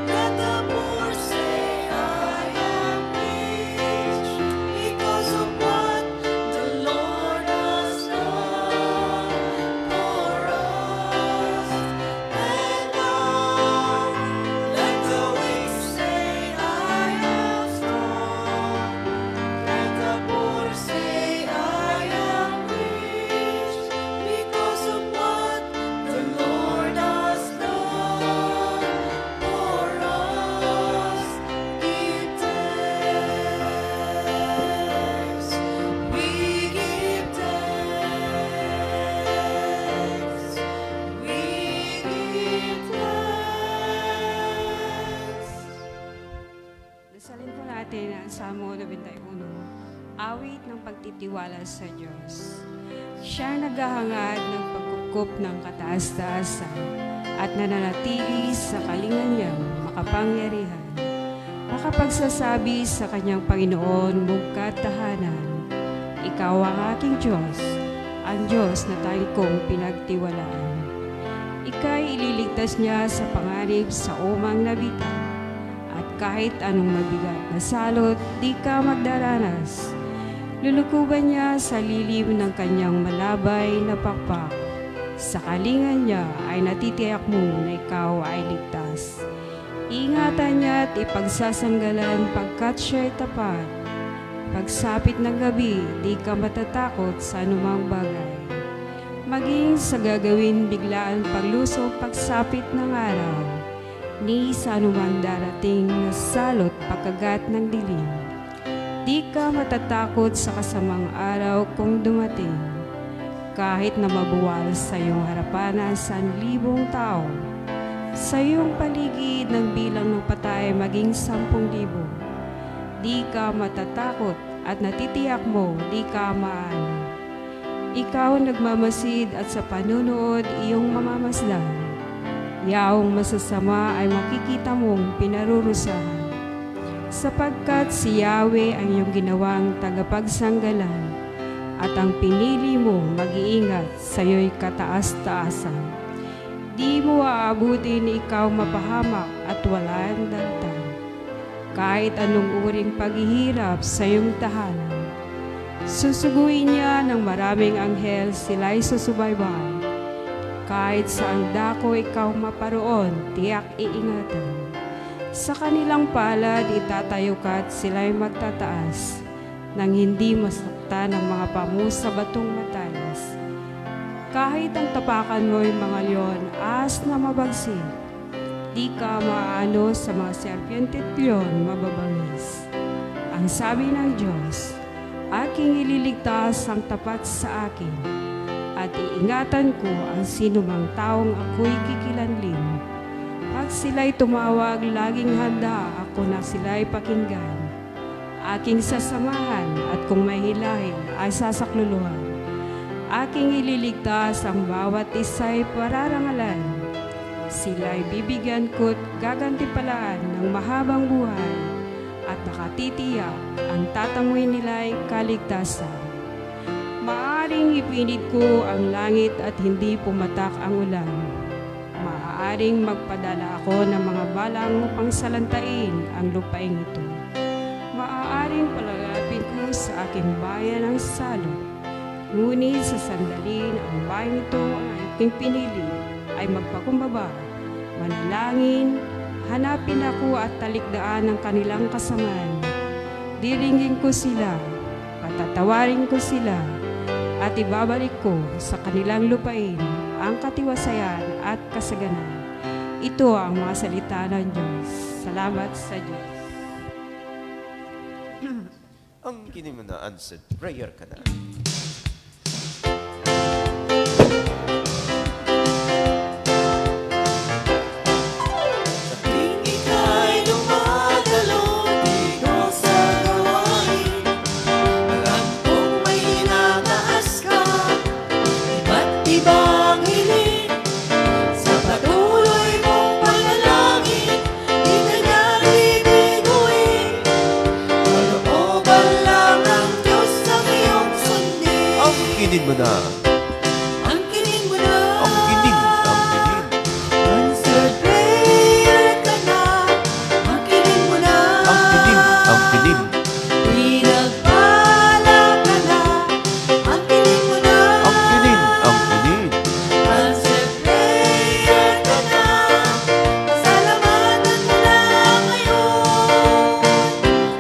Let the poor say, I am rich, because of what the Lord has done for us. And now let the weak say, I am strong. Let the poor say, I am rich, because of what the Lord has done for us. Give thanks, we give thanks, we give thanks. Dasalin po natin ang Salmo 91, awit ng pagtitiwala sa Diyos. Siya naghahangad ng pagkukup ng kataas-taasan at nananatili sa kalingan niyang makapangyarihan. makapagsasabi sa kanyang Panginoon mong katahanan. Ikaw ang aking Diyos, ang Diyos na tayo kong pinagtiwalaan. Ika'y ililigtas niya sa panganib sa umang nabitan, at kahit anong mabigat na salot, di ka magdaranas. Lulukuban niya sa lilim ng kanyang malabay na pakpak. Sa kalingan niya ay natitiyak mo na ikaw ay ligtas. Ingatan niya at ipagsasanggalan pagkat siya'y tapat. Pagsapit ng gabi, di ka matatakot sa anumang bagay. Maging sa gagawin biglaan paglusog pagsapit ng araw, ni sa anumang darating na salot pagkagat ng dilim. Di ka matatakot sa kasamang araw kung dumating, kahit na mabuwal sa iyong harapan ang 1,000 tao. Sa iyong paligid ng bilang ng patay maging 10,000. Di ka matatakot at natitiyak mo di ka maano. Ikaw nagmamasid at sa panunood iyong mamamasdan. Yaong masasama ay makikita mong pinarurusahan. Sapagkat si Yahweh ang iyong ginawang tagapagsanggalan at ang pinili mo mag-iingat sa iyo'y kataas-taasan. Di mo aabutin ikaw mapahamak at walang daltan. Kahit anong uring paghihirap sa iyong tahanan, susuguin niya ng maraming anghel, sila'y susubaybay. Kahit saang dako ikaw maparoon, tiyak iingatan. Sa kanilang palad itatayo ka at sila'y magtataas, nang hindi masakta ng mga pamo sa batong matalas. Kahit ang tapakan mo'y mga leon, as na mabagsik, di ka maano sa mga serpente at leon mababangis. Ang sabi ng Diyos, aking ililigtas ang tapat sa akin, at iingatan ko ang sinumang taong ako'y kikilanling. Pag sila'y tumawag, laging handa ako na sila'y pakinggan. Aking sasamahan at kung may hilahil ay sasakluluhan. Aking ililigtas ang bawat isa'y pararangalan. Sila'y bibigyan ko't gagantipalaan ng mahabang buhay at nakatitiyak ang tatangoy nila'y kaligtasan. Maaring ipinit ko ang langit at hindi pumatak ang ulan. Maaaring magpadala ako ng mga balang upang salantain ang lupaing ito. Maaaring palagapin ko sa aking bayan ang salot. Ngunit sa sandali na ang bayan ito ang aking pinili, ay magpakumbaba, manalangin, hanapin ako at talikdaan ang kanilang kasamaan. Diringin ko sila, patatawarin ko sila, at ibabalik ko sa kanilang lupain ang katiwasayan at kasaganan. Ito ang mga salita ng Diyos. Salamat sa Diyos. Ang kini mo na answered prayer ka na. Kinin mo na. Ang kinig mo na. Ang kinig. Ang kinig. Answered prayer ka na. Ang kinig mo na. Ang kinig. Ang kinig. Pinagpala ka na. Ang kinig mo na. Ang kinig. Ang kinig. Answered prayer ka na. Pasalamatan mo na ngayon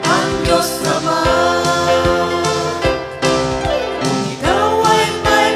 ang Diyos naman. Kung ikaw ay may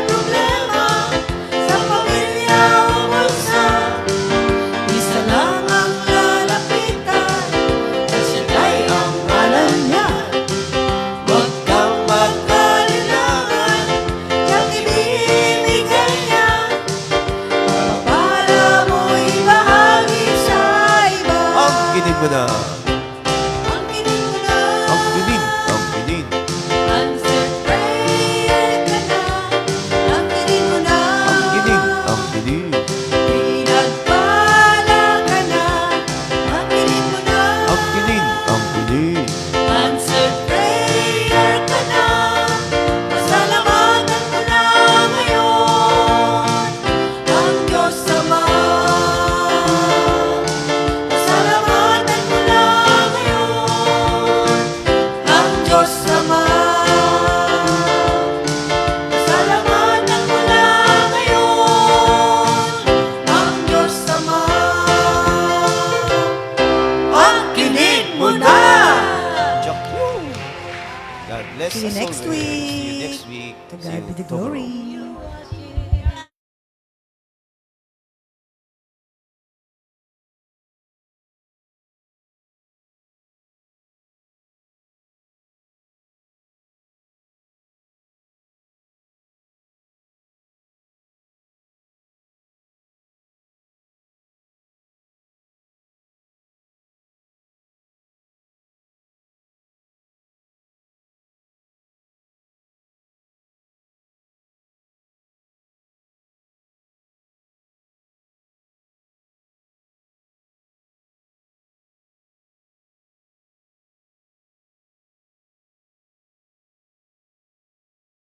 God bless See you us next always. See you week. next week. To See God you be the tomorrow. glory.